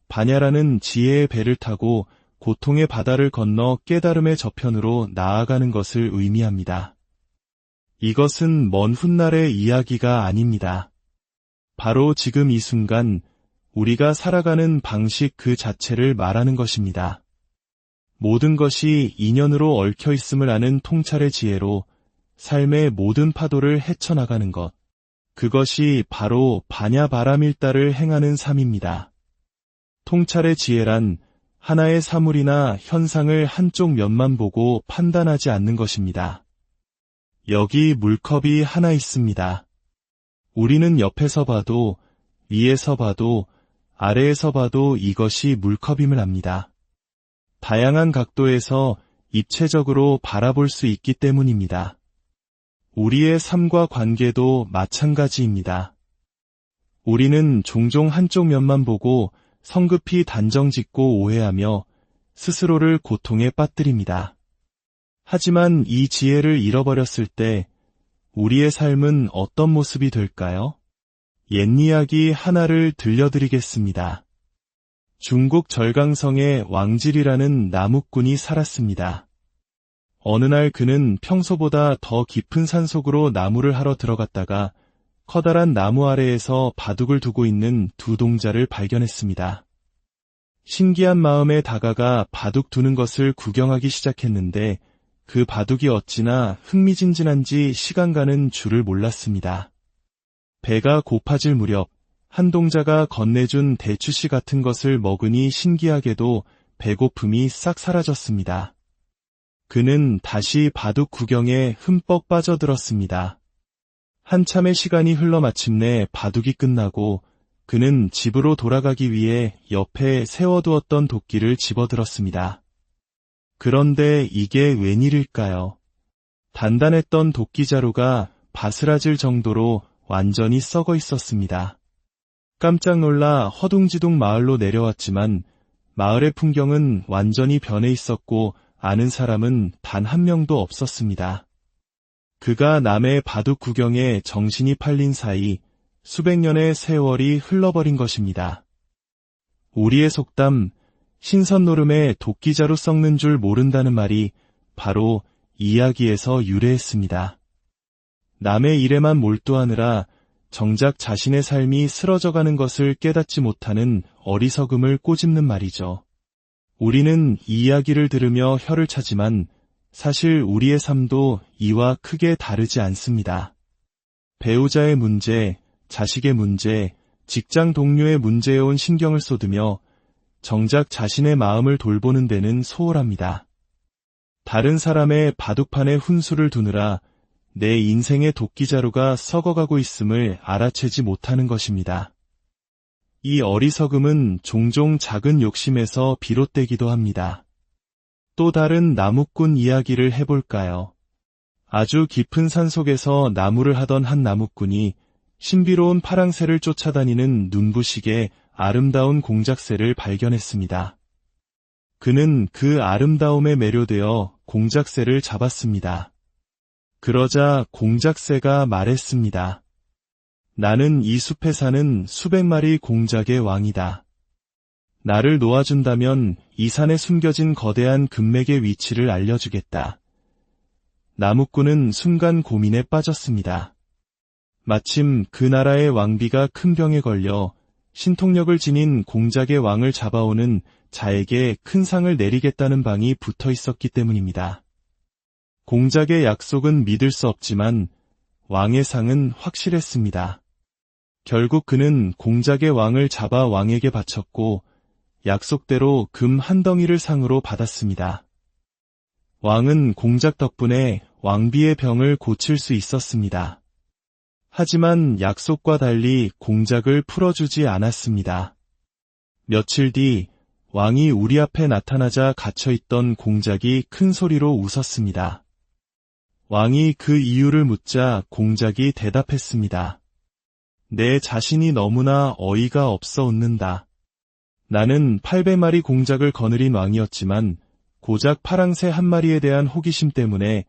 A: 반야라는 지혜의 배를 타고 고통의 바다를 건너 깨달음의 저편으로 나아가는 것을 의미합니다. 이것은 먼 훗날의 이야기가 아닙니다. 바로 지금 이 순간 우리가 살아가는 방식 그 자체를 말하는 것입니다. 모든 것이 인연으로 얽혀 있음을 아는 통찰의 지혜로 삶의 모든 파도를 헤쳐나가는 것. 그것이 바로 반야 바라밀다를 행하는 삶입니다. 통찰의 지혜란 하나의 사물이나 현상을 한쪽 면만 보고 판단하지 않는 것입니다. 여기 물컵이 하나 있습니다. 우리는 옆에서 봐도, 위에서 봐도, 아래에서 봐도 이것이 물컵임을 압니다. 다양한 각도에서 입체적으로 바라볼 수 있기 때문입니다. 우리의 삶과 관계도 마찬가지입니다. 우리는 종종 한쪽 면만 보고 성급히 단정짓고 오해하며 스스로를 고통에 빠뜨립니다. 하지만 이 지혜를 잃어버렸을 때 우리의 삶은 어떤 모습이 될까요? 옛 이야기 하나를 들려드리겠습니다. 중국 절강성에 왕질이라는 나무꾼이 살았습니다. 어느 날 그는 평소보다 더 깊은 산속으로 나무를 하러 들어갔다가 커다란 나무 아래에서 바둑을 두고 있는 두 동자를 발견했습니다. 신기한 마음에 다가가 바둑 두는 것을 구경하기 시작했는데 그 바둑이 어찌나 흥미진진한지 시간 가는 줄을 몰랐습니다. 배가 고파질 무렵 한 동자가 건네준 대추씨 같은 것을 먹으니 신기하게도 배고픔이 싹 사라졌습니다. 그는 다시 바둑 구경에 흠뻑 빠져들었습니다. 한참의 시간이 흘러 마침내 바둑이 끝나고 그는 집으로 돌아가기 위해 옆에 세워두었던 도끼를 집어들었습니다. 그런데 이게 웬일일까요? 단단했던 도끼자루가 바스라질 정도로 완전히 썩어 있었습니다. 깜짝 놀라 허둥지둥 마을로 내려왔지만 마을의 풍경은 완전히 변해 있었고 아는 사람은 단 한 명도 없었습니다. 그가 남의 바둑 구경에 정신이 팔린 사이 수백 년의 세월이 흘러버린 것입니다. 우리의 속담, 신선 노름에 도끼자루 썩는 줄 모른다는 말이 바로 이 이야기에서 유래했습니다. 남의 일에만 몰두하느라 정작 자신의 삶이 쓰러져가는 것을 깨닫지 못하는 어리석음을 꼬집는 말이죠. 우리는 이 이야기를 들으며 혀를 차지만 사실 우리의 삶도 이와 크게 다르지 않습니다. 배우자의 문제, 자식의 문제, 직장 동료의 문제에 온 신경을 쏟으며 정작 자신의 마음을 돌보는 데는 소홀합니다. 다른 사람의 바둑판에 훈수를 두느라 내 인생의 도끼자루가 썩어가고 있음을 알아채지 못하는 것입니다. 이 어리석음은 종종 작은 욕심에서 비롯되기도 합니다. 또 다른 나무꾼 이야기를 해볼까요? 아주 깊은 산속에서 나무를 하던 한 나무꾼이 신비로운 파랑새를 쫓아다니는 눈부시게 아름다운 공작새를 발견했습니다. 그는 그 아름다움에 매료되어 공작새를 잡았습니다. 그러자 공작새가 말했습니다. 나는 이 숲에 사는 수백 마리 공작의 왕이다. 나를 놓아준다면 이 산에 숨겨진 거대한 금맥의 위치를 알려주겠다. 나무꾼은 순간 고민에 빠졌습니다. 마침 그 나라의 왕비가 큰 병에 걸려 신통력을 지닌 공작의 왕을 잡아오는 자에게 큰 상을 내리겠다는 방이 붙어 있었기 때문입니다. 공작의 약속은 믿을 수 없지만 왕의 상은 확실했습니다. 결국 그는 공작의 왕을 잡아 왕에게 바쳤고 약속대로 금 한 덩이를 상으로 받았습니다. 왕은 공작 덕분에 왕비의 병을 고칠 수 있었습니다. 하지만 약속과 달리 공작을 풀어주지 않았습니다. 며칠 뒤 왕이 우리 앞에 나타나자 갇혀있던 공작이 큰 소리로 웃었습니다. 왕이 그 이유를 묻자 공작이 대답했습니다. 내 자신이 너무나 어이가 없어 웃는다. 나는 800마리 공작을 거느린 왕이었지만 고작 파랑새 한 마리에 대한 호기심 때문에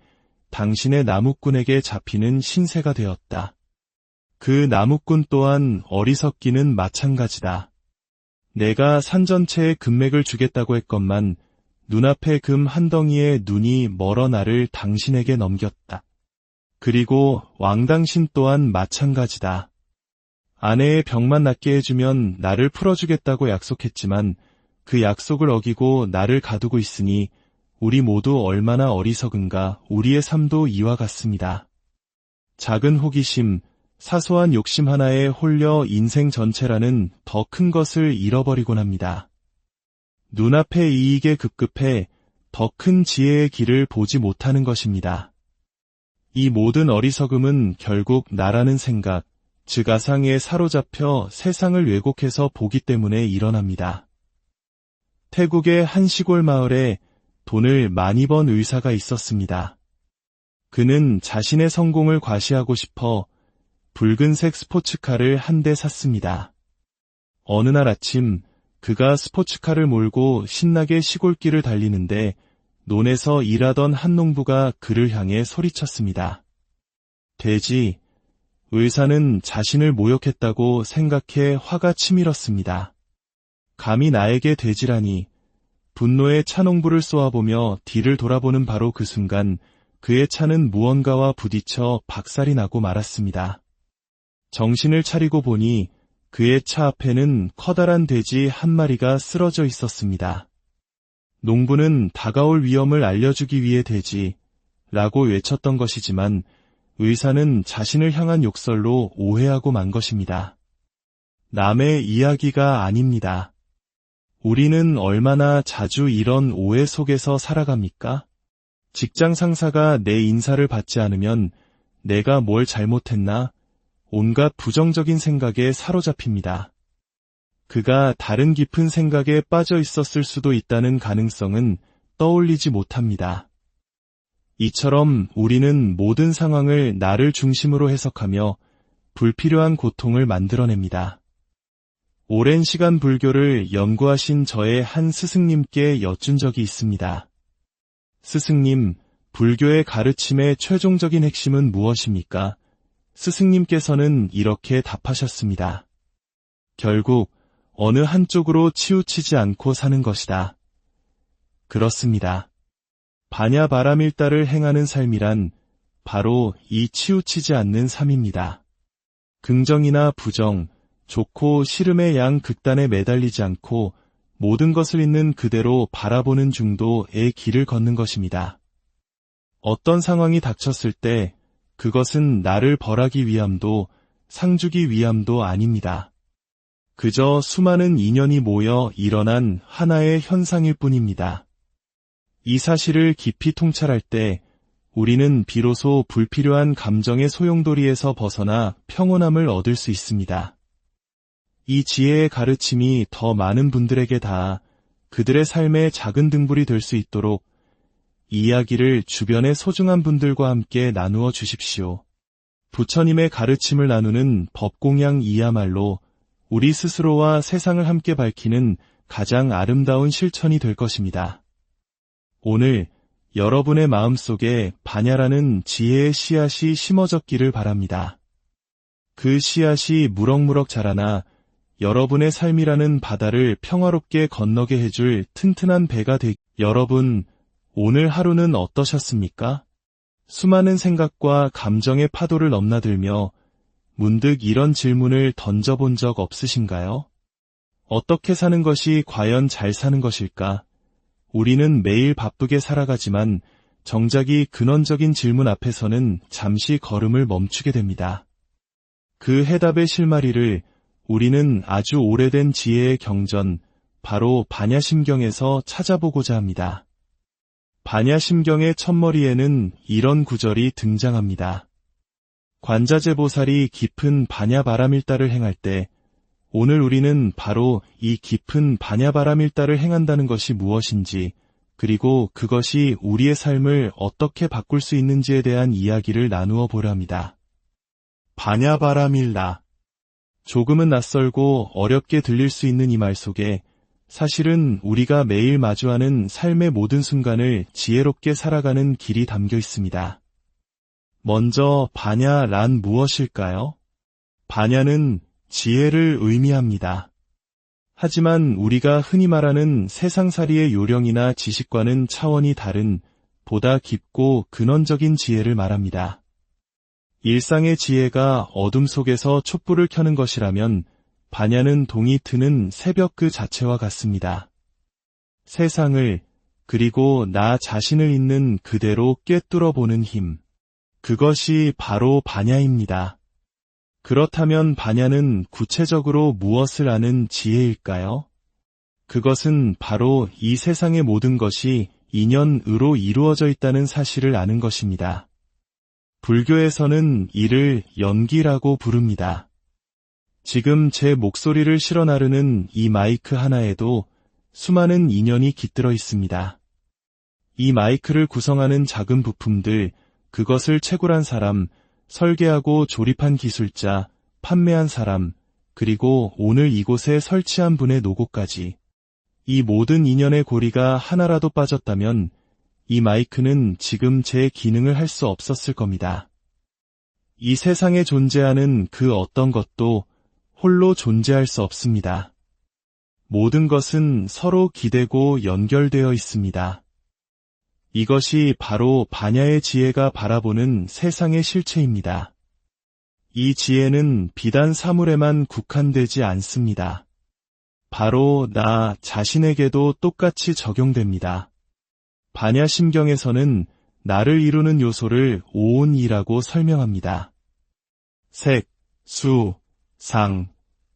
A: 당신의 나무꾼에게 잡히는 신세가 되었다. 그 나무꾼 또한 어리석기는 마찬가지다. 내가 산 전체의 금맥을 주겠다고 했건만 눈앞의 금 한 덩이에 눈이 멀어 나를 당신에게 넘겼다. 그리고 왕 당신 또한 마찬가지다. 아내의 병만 낫게 해주면 나를 풀어주겠다고 약속했지만 그 약속을 어기고 나를 가두고 있으니 우리 모두 얼마나 어리석은가. 우리의 삶도 이와 같습니다. 작은 호기심, 사소한 욕심 하나에 홀려 인생 전체라는 더 큰 것을 잃어버리곤 합니다. 눈앞의 이익에 급급해 더 큰 지혜의 길을 보지 못하는 것입니다. 이 모든 어리석음은 결국 나라는 생각, 즉 아상에 사로잡혀 세상을 왜곡해서 보기 때문에 일어납니다. 태국의 한 시골 마을에 돈을 많이 번 의사가 있었습니다. 그는 자신의 성공을 과시하고 싶어 붉은색 스포츠카를 한 대 샀습니다. 어느 날 아침 그가 스포츠카를 몰고 신나게 시골길을 달리는데 논에서 일하던 한 농부가 그를 향해 소리쳤습니다. 돼지, 의사는 자신을 모욕했다고 생각해 화가 치밀었습니다. 감히 나에게 돼지라니. 분노에 차 농부를 쏘아보며 뒤를 돌아보는 바로 그 순간 그의 차는 무언가와 부딪혀 박살이 나고 말았습니다. 정신을 차리고 보니 그의 차 앞에는 커다란 돼지 한 마리가 쓰러져 있었습니다. 농부는 다가올 위험을 알려주기 위해 돼지라고 외쳤던 것이지만 의사는 자신을 향한 욕설로 오해하고 만 것입니다. 남의 이야기가 아닙니다. 우리는 얼마나 자주 이런 오해 속에서 살아갑니까? 직장 상사가 내 인사를 받지 않으면 내가 뭘 잘못했나? 온갖 부정적인 생각에 사로잡힙니다. 그가 다른 깊은 생각에 빠져 있었을 수도 있다는 가능성은 떠올리지 못합니다. 이처럼 우리는 모든 상황을 나를 중심으로 해석하며 불필요한 고통을 만들어냅니다. 오랜 시간 불교를 연구하신 저의 한 스승님께 여쭌 적이 있습니다. 스승님, 불교의 가르침의 최종적인 핵심은 무엇입니까? 스승님께서는 이렇게 답하셨습니다. 결국 어느 한쪽으로 치우치지 않고 사는 것이다. 그렇습니다. 반야바라밀다를 행하는 삶이란 바로 이 치우치지 않는 삶입니다. 긍정이나 부정, 좋고 싫음의 양 극단에 매달리지 않고 모든 것을 있는 그대로 바라보는 중도의 길을 걷는 것입니다. 어떤 상황이 닥쳤을 때 그것은 나를 벌하기 위함도 상주기 위함도 아닙니다. 그저 수많은 인연이 모여 일어난 하나의 현상일 뿐입니다. 이 사실을 깊이 통찰할 때 우리는 비로소 불필요한 감정의 소용돌이에서 벗어나 평온함을 얻을 수 있습니다. 이 지혜의 가르침이 더 많은 분들에게 닿아 그들의 삶의 작은 등불이 될 수 있도록 이 이야기를 주변의 소중한 분들과 함께 나누어 주십시오. 부처님의 가르침을 나누는 법공양 이야말로 우리 스스로와 세상을 함께 밝히는 가장 아름다운 실천이 될 것입니다. 오늘 여러분의 마음속에 반야라는 지혜의 씨앗이 심어졌기를 바랍니다. 그 씨앗이 무럭무럭 자라나 여러분의 삶이라는 바다를 평화롭게 건너게 해줄 튼튼한 배가 여러분, 오늘 하루는 어떠셨습니까? 수많은 생각과 감정의 파도를 넘나들며 문득 이런 질문을 던져본 적 없으신가요? 어떻게 사는 것이 과연 잘 사는 것일까? 우리는 매일 바쁘게 살아가지만 정작 이 근원적인 질문 앞에서는 잠시 걸음을 멈추게 됩니다. 그 해답의 실마리를 우리는 아주 오래된 지혜의 경전, 바로 반야심경에서 찾아보고자 합니다. 반야심경의 첫머리에는 이런 구절이 등장합니다. 관자재보살이 깊은 반야바라밀다를 행할 때, 오늘 우리는 바로 이 깊은 반야바라밀다를 행한다는 것이 무엇인지, 그리고 그것이 우리의 삶을 어떻게 바꿀 수 있는지에 대한 이야기를 나누어 보려 합니다. 반야바라밀다. 조금은 낯설고 어렵게 들릴 수 있는 이 말 속에 사실은 우리가 매일 마주하는 삶의 모든 순간을 지혜롭게 살아가는 길이 담겨 있습니다. 먼저 반야란 무엇일까요? 반야는 지혜를 의미합니다. 하지만 우리가 흔히 말하는 세상살이의 요령이나 지식과는 차원이 다른 보다 깊고 근원적인 지혜를 말합니다. 일상의 지혜가 어둠 속에서 촛불을 켜는 것이라면 반야는 동이 트는 새벽 그 자체와 같습니다. 세상을 그리고 나 자신을 있는 그대로 꿰뚫어 보는 힘. 그것이 바로 반야입니다. 그렇다면 반야는 구체적으로 무엇을 아는 지혜일까요? 그것은 바로 이 세상의 모든 것이 인연으로 이루어져 있다는 사실을 아는 것입니다. 불교에서는 이를 연기라고 부릅니다. 지금 제 목소리를 실어 나르는 이 마이크 하나에도 수많은 인연이 깃들어 있습니다. 이 마이크를 구성하는 작은 부품들, 그것을 채굴한 사람, 설계하고 조립한 기술자, 판매한 사람, 그리고 오늘 이곳에 설치한 분의 노고까지. 이 모든 인연의 고리가 하나라도 빠졌다면 이 마이크는 지금 제 기능을 할 수 없었을 겁니다. 이 세상에 존재하는 그 어떤 것도 홀로 존재할 수 없습니다. 모든 것은 서로 기대고 연결되어 있습니다. 이것이 바로 반야의 지혜가 바라보는 세상의 실체입니다. 이 지혜는 비단 사물에만 국한되지 않습니다. 바로 나 자신에게도 똑같이 적용됩니다. 반야심경에서는 나를 이루는 요소를 오온이라고 설명합니다. 색, 수, 상,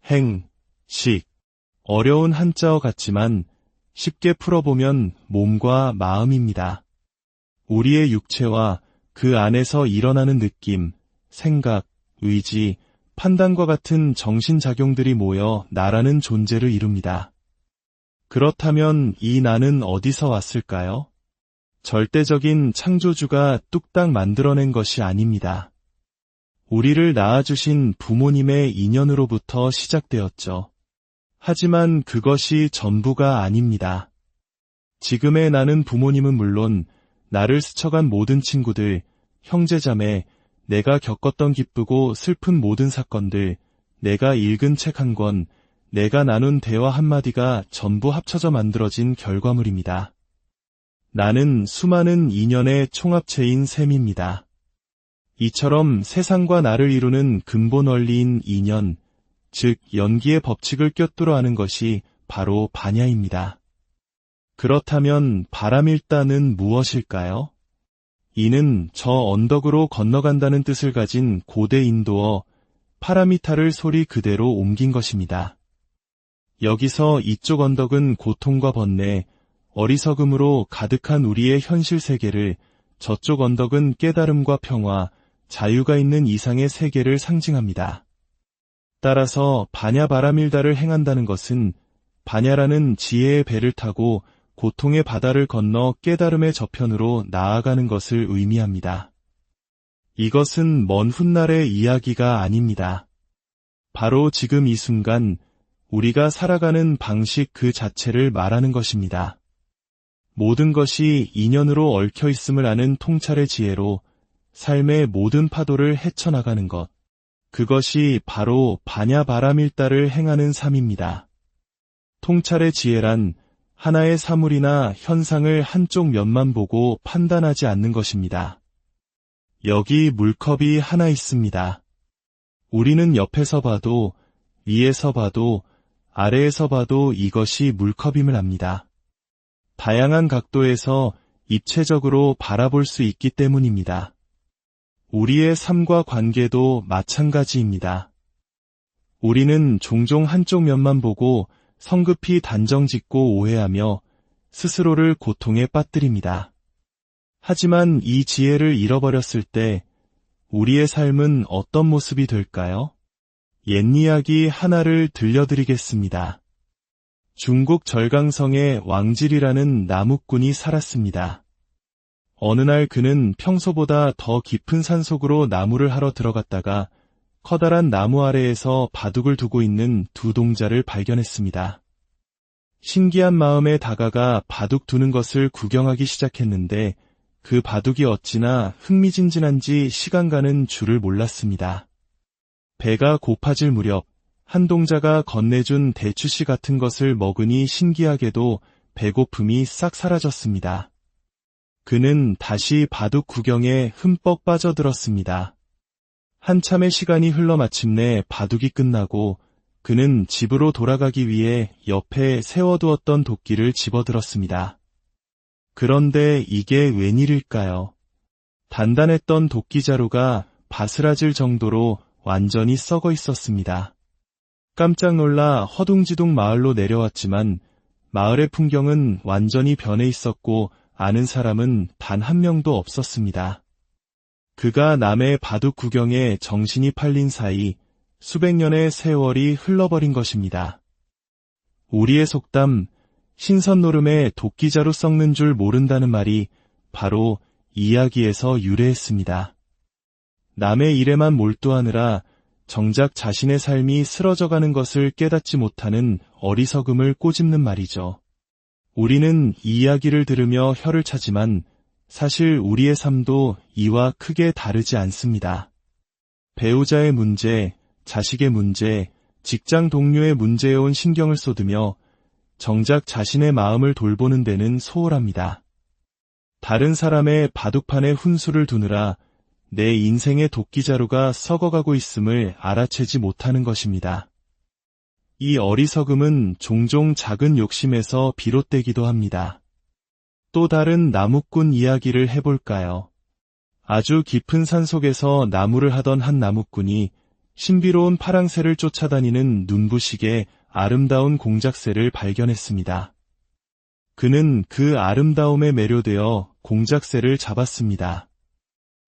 A: 행, 식. 어려운 한자어 같지만 쉽게 풀어보면 몸과 마음입니다. 우리의 육체와 그 안에서 일어나는 느낌, 생각, 의지, 판단과 같은 정신작용들이 모여 나라는 존재를 이룹니다. 그렇다면 이 나는 어디서 왔을까요? 절대적인 창조주가 뚝딱 만들어낸 것이 아닙니다. 우리를 낳아주신 부모님의 인연으로부터 시작되었죠. 하지만 그것이 전부가 아닙니다. 지금의 나는 부모님은 물론 나를 스쳐간 모든 친구들, 형제자매, 내가 겪었던 기쁘고 슬픈 모든 사건들, 내가 읽은 책 한 권, 내가 나눈 대화 한마디가 전부 합쳐져 만들어진 결과물입니다. 나는 수많은 인연의 총합체인 셈입니다. 이처럼 세상과 나를 이루는 근본 원리인 인연, 즉 연기의 법칙을 꿰뚫어 아는 것이 바로 반야입니다. 그렇다면 바라밀다는 무엇일까요? 이는 저 언덕으로 건너간다는 뜻을 가진 고대 인도어 파라미타를 소리 그대로 옮긴 것입니다. 여기서 이쪽 언덕은 고통과 번뇌, 어리석음으로 가득한 우리의 현실 세계를, 저쪽 언덕은 깨달음과 평화, 자유가 있는 이상의 세계를 상징합니다. 따라서 반야바라밀다를 행한다는 것은 반야라는 지혜의 배를 타고 고통의 바다를 건너 깨달음의 저편으로 나아가는 것을 의미합니다. 이것은 먼 훗날의 이야기가 아닙니다. 바로 지금 이 순간 우리가 살아가는 방식 그 자체를 말하는 것입니다. 모든 것이 인연으로 얽혀 있음을 아는 통찰의 지혜로 삶의 모든 파도를 헤쳐나가는 것. 그것이 바로 반야바라밀다를 행하는 삶입니다. 통찰의 지혜란 하나의 사물이나 현상을 한쪽 면만 보고 판단하지 않는 것입니다. 여기 물컵이 하나 있습니다. 우리는 옆에서 봐도, 위에서 봐도, 아래에서 봐도 이것이 물컵임을 압니다. 다양한 각도에서 입체적으로 바라볼 수 있기 때문입니다. 우리의 삶과 관계도 마찬가지입니다. 우리는 종종 한쪽 면만 보고 성급히 단정짓고 오해하며 스스로를 고통에 빠뜨립니다. 하지만 이 지혜를 잃어버렸을 때 우리의 삶은 어떤 모습이 될까요? 옛 이야기 하나를 들려드리겠습니다. 중국 절강성에 왕질이라는 나무꾼이 살았습니다. 어느 날 그는 평소보다 더 깊은 산속으로 나무를 하러 들어갔다가 커다란 나무 아래에서 바둑을 두고 있는 두 동자를 발견했습니다. 신기한 마음에 다가가 바둑 두는 것을 구경하기 시작했는데 그 바둑이 어찌나 흥미진진한지 시간 가는 줄을 몰랐습니다. 배가 고파질 무렵 한 동자가 건네준 대추씨 같은 것을 먹으니 신기하게도 배고픔이 싹 사라졌습니다. 그는 다시 바둑 구경에 흠뻑 빠져들었습니다. 한참의 시간이 흘러 마침내 바둑이 끝나고 그는 집으로 돌아가기 위해 옆에 세워두었던 도끼를 집어들었습니다. 그런데 이게 웬일일까요? 단단했던 도끼자루가 바스라질 정도로 완전히 썩어 있었습니다. 깜짝 놀라 허둥지둥 마을로 내려왔지만 마을의 풍경은 완전히 변해 있었고 아는 사람은 단 한 명도 없었습니다. 그가 남의 바둑 구경에 정신이 팔린 사이 수백 년의 세월이 흘러버린 것입니다. 우리의 속담 신선 노름에 도끼자루 썩는 줄 모른다는 말이 바로 이 이야기에서 유래했습니다. 남의 일에만 몰두하느라 정작 자신의 삶이 쓰러져가는 것을 깨닫지 못하는 어리석음을 꼬집는 말이죠. 우리는 이 이야기를 들으며 혀를 차지만 사실 우리의 삶도 이와 크게 다르지 않습니다. 배우자의 문제, 자식의 문제, 직장 동료의 문제에 온 신경을 쏟으며 정작 자신의 마음을 돌보는 데는 소홀합니다. 다른 사람의 바둑판에 훈수를 두느라 내 인생의 도끼자루가 썩어가고 있음을 알아채지 못하는 것입니다. 이 어리석음은 종종 작은 욕심에서 비롯되기도 합니다. 또 다른 나무꾼 이야기를 해볼까요? 아주 깊은 산속에서 나무를 하던 한 나무꾼이 신비로운 파랑새를 쫓아다니는 눈부시게 아름다운 공작새를 발견했습니다. 그는 그 아름다움에 매료되어 공작새를 잡았습니다.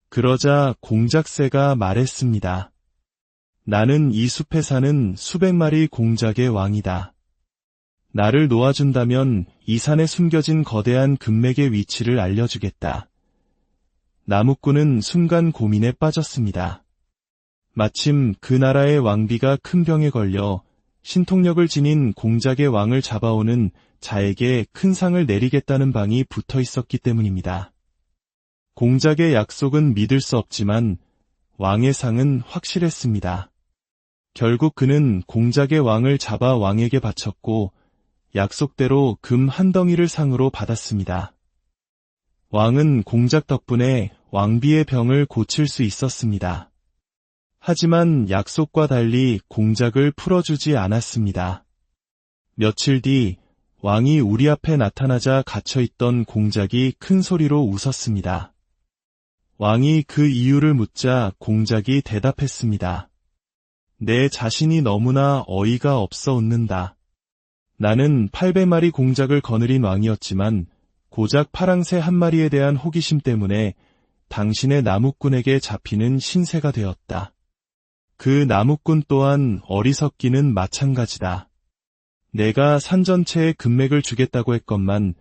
A: 그러자 공작새가 말했습니다. 나는 이 숲에 사는 수백 마리 공작의 왕이다. 나를 놓아준다면 이 산에 숨겨진 거대한 금맥의 위치를 알려주겠다. 나무꾼은 순간 고민에 빠졌습니다. 마침 그 나라의 왕비가 큰 병에 걸려 신통력을 지닌 공작의 왕을 잡아오는 자에게 큰 상을 내리겠다는 방이 붙어 있었기 때문입니다. 공작의 약속은 믿을 수 없지만 왕의 상은 확실했습니다. 결국 그는 공작의 왕을 잡아 왕에게 바쳤고 약속대로 금 한 덩이를 상으로 받았습니다. 왕은 공작 덕분에 왕비의 병을 고칠 수 있었습니다. 하지만 약속과 달리 공작을 풀어주지 않았습니다. 며칠 뒤 왕이 우리 앞에 나타나자 갇혀있던 공작이 큰 소리로 웃었습니다. 왕이 그 이유를 묻자 공작이 대답했습니다. 내 자신이 너무나 어이가 없어 웃는다. 나는 800마리 공작을 거느린 왕이었지만 고작 파랑새 한 마리에 대한 호기심 때문에 당신의 나무꾼에게 잡히는 신세가 되었다. 그 나무꾼 또한 어리석기는 마찬가지다. 내가 산 전체에 금맥을 주겠다고 했건만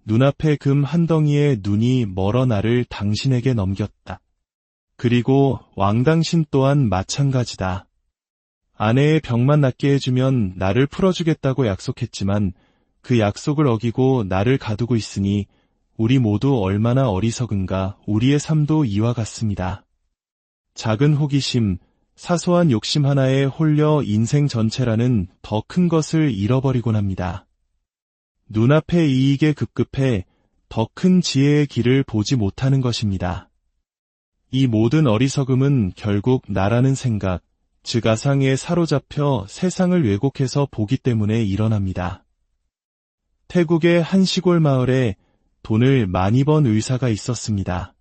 A: 눈앞의 금 한 덩이에 눈이 멀어 나를 당신에게 넘겼다. 그리고 왕 당신 또한 마찬가지다. 아내의 병만 낫게 해주면 나를 풀어주겠다고 약속했지만 그 약속을 어기고 나를 가두고 있으니 우리 모두 얼마나 어리석은가. 우리의 삶도 이와 같습니다. 작은 호기심, 사소한 욕심 하나에 홀려 인생 전체라는 더 큰 것을 잃어버리곤 합니다. 눈앞의 이익에 급급해 더 큰 지혜의 길을 보지 못하는 것입니다. 이 모든 어리석음은 결국 나라는 생각, 즉 아상에 사로잡혀 세상을 왜곡해서 보기 때문에 일어납니다. 태국의 한 시골 마을에 돈을 많이 번 의사가 있었습니다.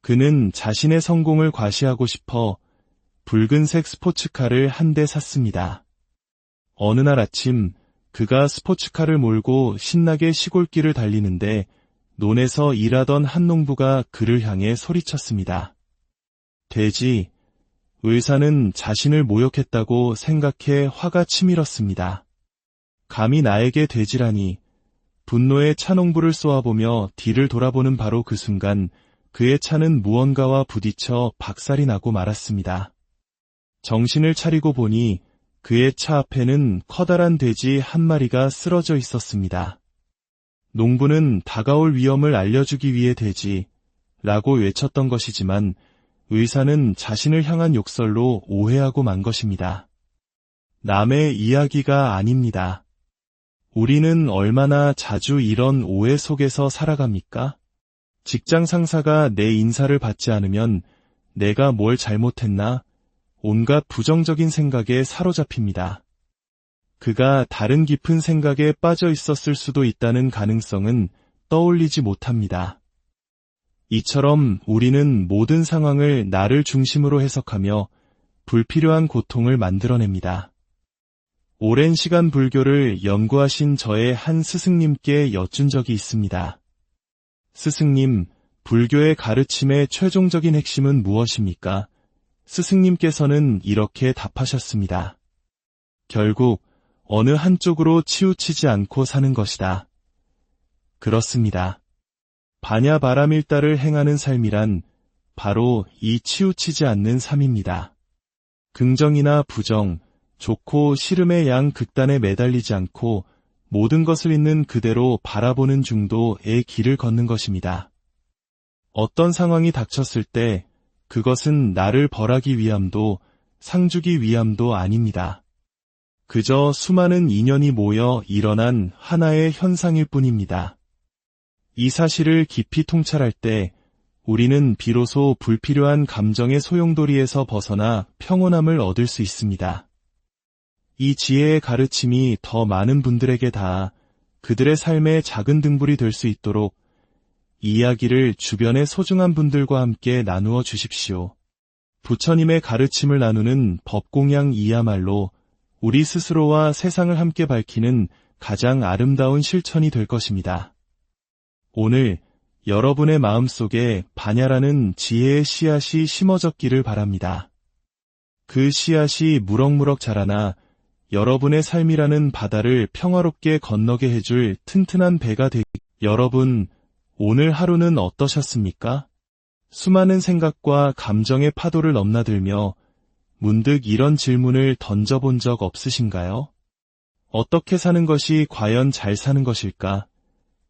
A: 그는 자신의 성공을 과시하고 싶어 붉은색 스포츠카를 한 대 샀습니다. 어느 날 아침 그가 스포츠카를 몰고 신나게 시골길을 달리는데 논에서 일하던 한 농부가 그를 향해 소리쳤습니다. 돼지, 의사는 자신을 모욕했다고 생각해 화가 치밀었습니다. 감히 나에게 돼지라니. 분노에 차 농부를 쏘아보며 뒤를 돌아보는 바로 그 순간 그의 차는 무언가와 부딪혀 박살이 나고 말았습니다. 정신을 차리고 보니 그의 차 앞에는 커다란 돼지 한 마리가 쓰러져 있었습니다. 농부는 다가올 위험을 알려주기 위해 돼지라고 외쳤던 것이지만 의사는 자신을 향한 욕설로 오해하고 만 것입니다. 남의 이야기가 아닙니다. 우리는 얼마나 자주 이런 오해 속에서 살아갑니까? 직장 상사가 내 인사를 받지 않으면 내가 뭘 잘못했나? 온갖 부정적인 생각에 사로잡힙니다. 그가 다른 깊은 생각에 빠져 있었을 수도 있다는 가능성은 떠올리지 못합니다. 이처럼 우리는 모든 상황을 나를 중심으로 해석하며 불필요한 고통을 만들어냅니다. 오랜 시간 불교를 연구하신 저의 한 스승님께 여쭌 적이 있습니다. 스승님, 불교의 가르침의 최종적인 핵심은 무엇입니까? 스승님께서는 이렇게 답하셨습니다. 결국 어느 한쪽으로 치우치지 않고 사는 것이다. 그렇습니다. 반야바라밀다를 행하는 삶이란 바로 이 치우치지 않는 삶입니다. 긍정이나 부정, 좋고 싫음의 양 극단에 매달리지 않고 모든 것을 있는 그대로 바라보는 중도의 길을 걷는 것입니다. 어떤 상황이 닥쳤을 때 그것은 나를 벌하기 위함도 상주기 위함도 아닙니다. 그저 수많은 인연이 모여 일어난 하나의 현상일 뿐입니다. 이 사실을 깊이 통찰할 때 우리는 비로소 불필요한 감정의 소용돌이에서 벗어나 평온함을 얻을 수 있습니다. 이 지혜의 가르침이 더 많은 분들에게 닿아 그들의 삶의 작은 등불이 될 수 있도록 이 이야기를 주변의 소중한 분들과 함께 나누어 주십시오. 부처님의 가르침을 나누는 법공양이야말로 우리 스스로와 세상을 함께 밝히는 가장 아름다운 실천이 될 것입니다. 오늘 여러분의 마음속에 반야라는 지혜의 씨앗이 심어졌기를 바랍니다. 그 씨앗이 무럭무럭 자라나 여러분의 삶이라는 바다를 평화롭게 건너게 해줄 튼튼한 배가 여러분, 오늘 하루는 어떠셨습니까? 수많은 생각과 감정의 파도를 넘나들며 문득 이런 질문을 던져본 적 없으신가요? 어떻게 사는 것이 과연 잘 사는 것일까?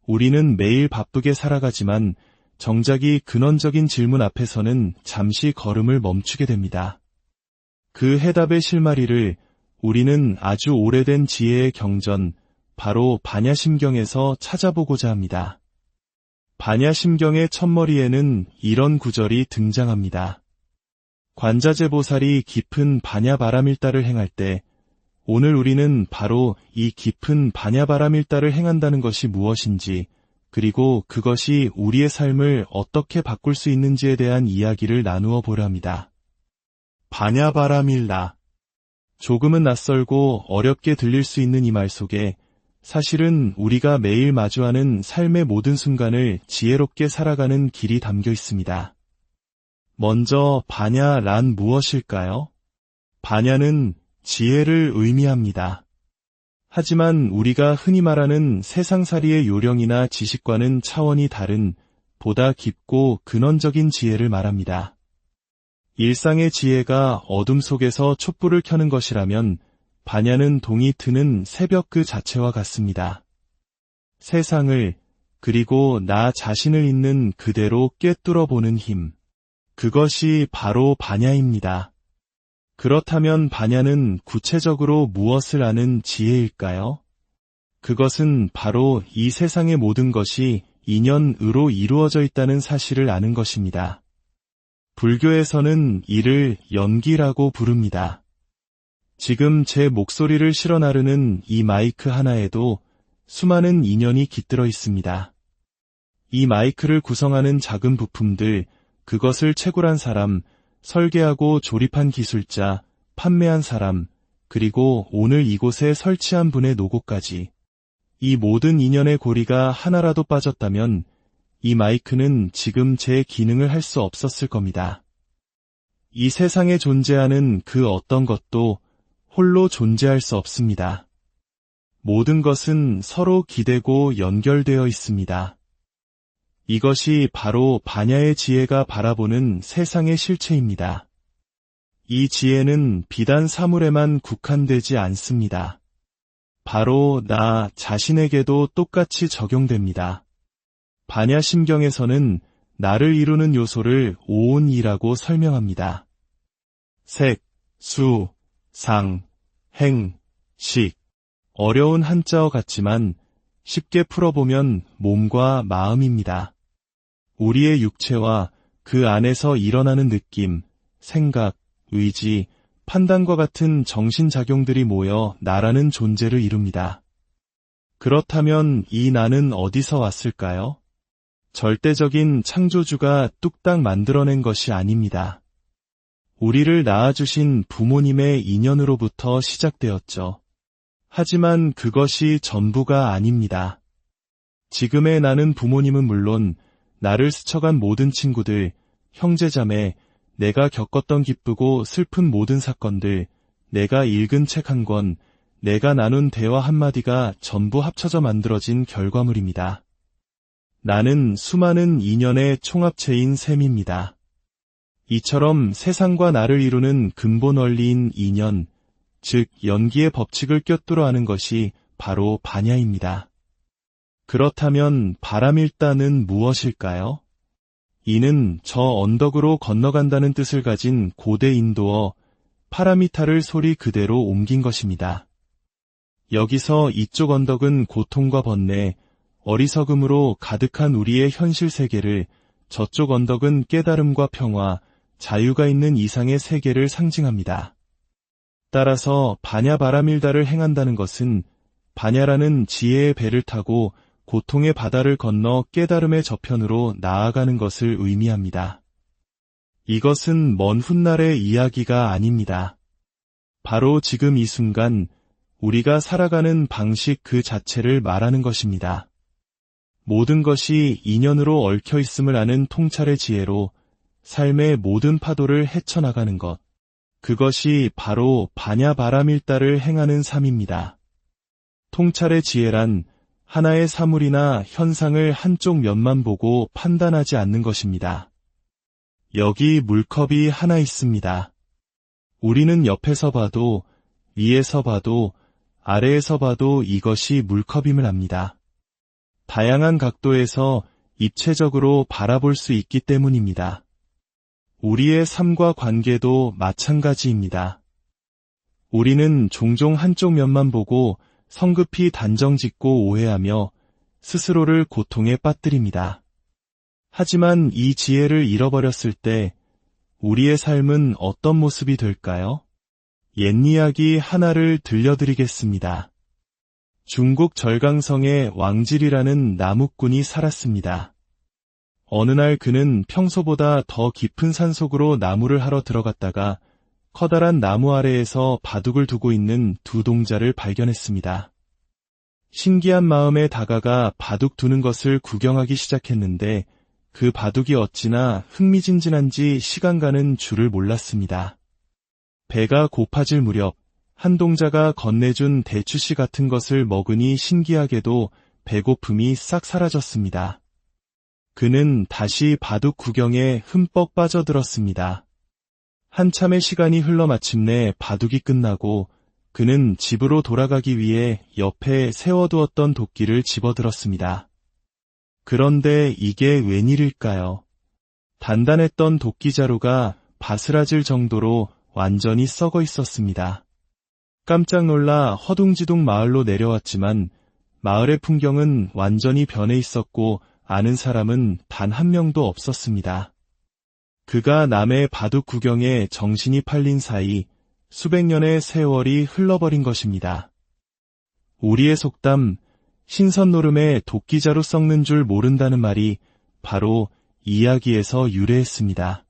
A: 우리는 매일 바쁘게 살아가지만 정작 이 근원적인 질문 앞에서는 잠시 걸음을 멈추게 됩니다. 그 해답의 실마리를 우리는 아주 오래된 지혜의 경전, 바로 반야심경에서 찾아보고자 합니다. 반야심경의 첫머리에는 이런 구절이 등장합니다. 관자재보살이 깊은 반야바라밀다를 행할 때 오늘 우리는 바로 이 깊은 반야바라밀다를 행한다는 것이 무엇인지 그리고 그것이 우리의 삶을 어떻게 바꿀 수 있는지에 대한 이야기를 나누어 보려 합니다. 반야바라밀다. 조금은 낯설고 어렵게 들릴 수 있는 이 말 속에 사실은 우리가 매일 마주하는 삶의 모든 순간을 지혜롭게 살아가는 길이 담겨 있습니다. 먼저 반야란 무엇일까요? 반야는 지혜를 의미합니다. 하지만 우리가 흔히 말하는 세상살이의 요령이나 지식과는 차원이 다른 보다 깊고 근원적인 지혜를 말합니다. 일상의 지혜가 어둠 속에서 촛불을 켜는 것이라면 반야는 동이 트는 새벽 그 자체와 같습니다. 세상을 그리고 나 자신을 있는 그대로 꿰뚫어 보는 힘. 그것이 바로 반야입니다. 그렇다면 반야는 구체적으로 무엇을 아는 지혜일까요? 그것은 바로 이 세상의 모든 것이 인연으로 이루어져 있다는 사실을 아는 것입니다. 불교에서는 이를 연기라고 부릅니다. 지금 제 목소리를 실어 나르는 이 마이크 하나에도 수많은 인연이 깃들어 있습니다. 이 마이크를 구성하는 작은 부품들, 그것을 채굴한 사람, 설계하고 조립한 기술자, 판매한 사람, 그리고 오늘 이곳에 설치한 분의 노고까지. 이 모든 인연의 고리가 하나라도 빠졌다면 이 마이크는 지금 제 기능을 할 수 없었을 겁니다. 이 세상에 존재하는 그 어떤 것도 홀로 존재할 수 없습니다. 모든 것은 서로 기대고 연결되어 있습니다. 이것이 바로 반야의 지혜가 바라보는 세상의 실체입니다. 이 지혜는 비단 사물에만 국한되지 않습니다. 바로 나 자신에게도 똑같이 적용됩니다. 반야심경에서는 나를 이루는 요소를 오온이라고 설명합니다. 색, 수, 상, 행, 식. 어려운 한자어 같지만 쉽게 풀어보면 몸과 마음입니다. 우리의 육체와 그 안에서 일어나는 느낌, 생각, 의지, 판단과 같은 정신작용들이 모여 나라는 존재를 이룹니다. 그렇다면 이 나는 어디서 왔을까요? 절대적인 창조주가 뚝딱 만들어낸 것이 아닙니다. 우리를 낳아주신 부모님의 인연으로부터 시작되었죠. 하지만 그것이 전부가 아닙니다. 지금의 나는 부모님은 물론 나를 스쳐간 모든 친구들, 형제자매, 내가 겪었던 기쁘고 슬픈 모든 사건들, 내가 읽은 책 한 권, 내가 나눈 대화 한마디가 전부 합쳐져 만들어진 결과물입니다. 나는 수많은 인연의 총합체인 셈입니다. 이처럼 세상과 나를 이루는 근본 원리인 인연, 즉 연기의 법칙을 꿰뚫어 아는 것이 바로 반야입니다. 그렇다면 바람일다는 무엇일까요? 이는 저 언덕으로 건너간다는 뜻을 가진 고대 인도어 파라미타를 소리 그대로 옮긴 것입니다. 여기서 이쪽 언덕은 고통과 번뇌, 어리석음으로 가득한 우리의 현실 세계를, 저쪽 언덕은 깨달음과 평화, 자유가 있는 이상의 세계를 상징합니다. 따라서 반야 바라밀다를 행한다는 것은 반야라는 지혜의 배를 타고 고통의 바다를 건너 깨달음의 저편으로 나아가는 것을 의미합니다. 이것은 먼 훗날의 이야기가 아닙니다. 바로 지금 이 순간 우리가 살아가는 방식 그 자체를 말하는 것입니다. 모든 것이 인연으로 얽혀 있음을 아는 통찰의 지혜로 삶의 모든 파도를 헤쳐나가는 것. 그것이 바로 반야 바라밀다를 행하는 삶입니다. 통찰의 지혜란 하나의 사물이나 현상을 한쪽 면만 보고 판단하지 않는 것입니다. 여기 물컵이 하나 있습니다. 우리는 옆에서 봐도, 위에서 봐도, 아래에서 봐도 이것이 물컵임을 압니다. 다양한 각도에서 입체적으로 바라볼 수 있기 때문입니다. 우리의 삶과 관계도 마찬가지입니다. 우리는 종종 한쪽 면만 보고 성급히 단정짓고 오해하며 스스로를 고통에 빠뜨립니다. 하지만 이 지혜를 잃어버렸을 때 우리의 삶은 어떤 모습이 될까요? 옛 이야기 하나를 들려드리겠습니다. 중국 절강성에 왕질이라는 나무꾼이 살았습니다. 어느 날 그는 평소보다 더 깊은 산속으로 나무를 하러 들어갔다가 커다란 나무 아래에서 바둑을 두고 있는 두 동자를 발견했습니다. 신기한 마음에 다가가 바둑 두는 것을 구경하기 시작했는데 그 바둑이 어찌나 흥미진진한지 시간 가는 줄을 몰랐습니다. 배가 고파질 무렵 한 동자가 건네준 대추씨 같은 것을 먹으니 신기하게도 배고픔이 싹 사라졌습니다. 그는 다시 바둑 구경에 흠뻑 빠져들었습니다. 한참의 시간이 흘러 마침내 바둑이 끝나고 그는 집으로 돌아가기 위해 옆에 세워두었던 도끼를 집어들었습니다. 그런데 이게 웬일일까요? 단단했던 도끼자루가 바스라질 정도로 완전히 썩어 있었습니다. 깜짝 놀라 허둥지둥 마을로 내려왔지만 마을의 풍경은 완전히 변해 있었고 아는 사람은 단 한 명도 없었습니다. 그가 남의 바둑 구경에 정신이 팔린 사이 수백 년의 세월이 흘러버린 것입니다. 우리의 속담, 신선 노름에 도끼자루 썩는 줄 모른다는 말이 바로 이 이야기에서 유래했습니다.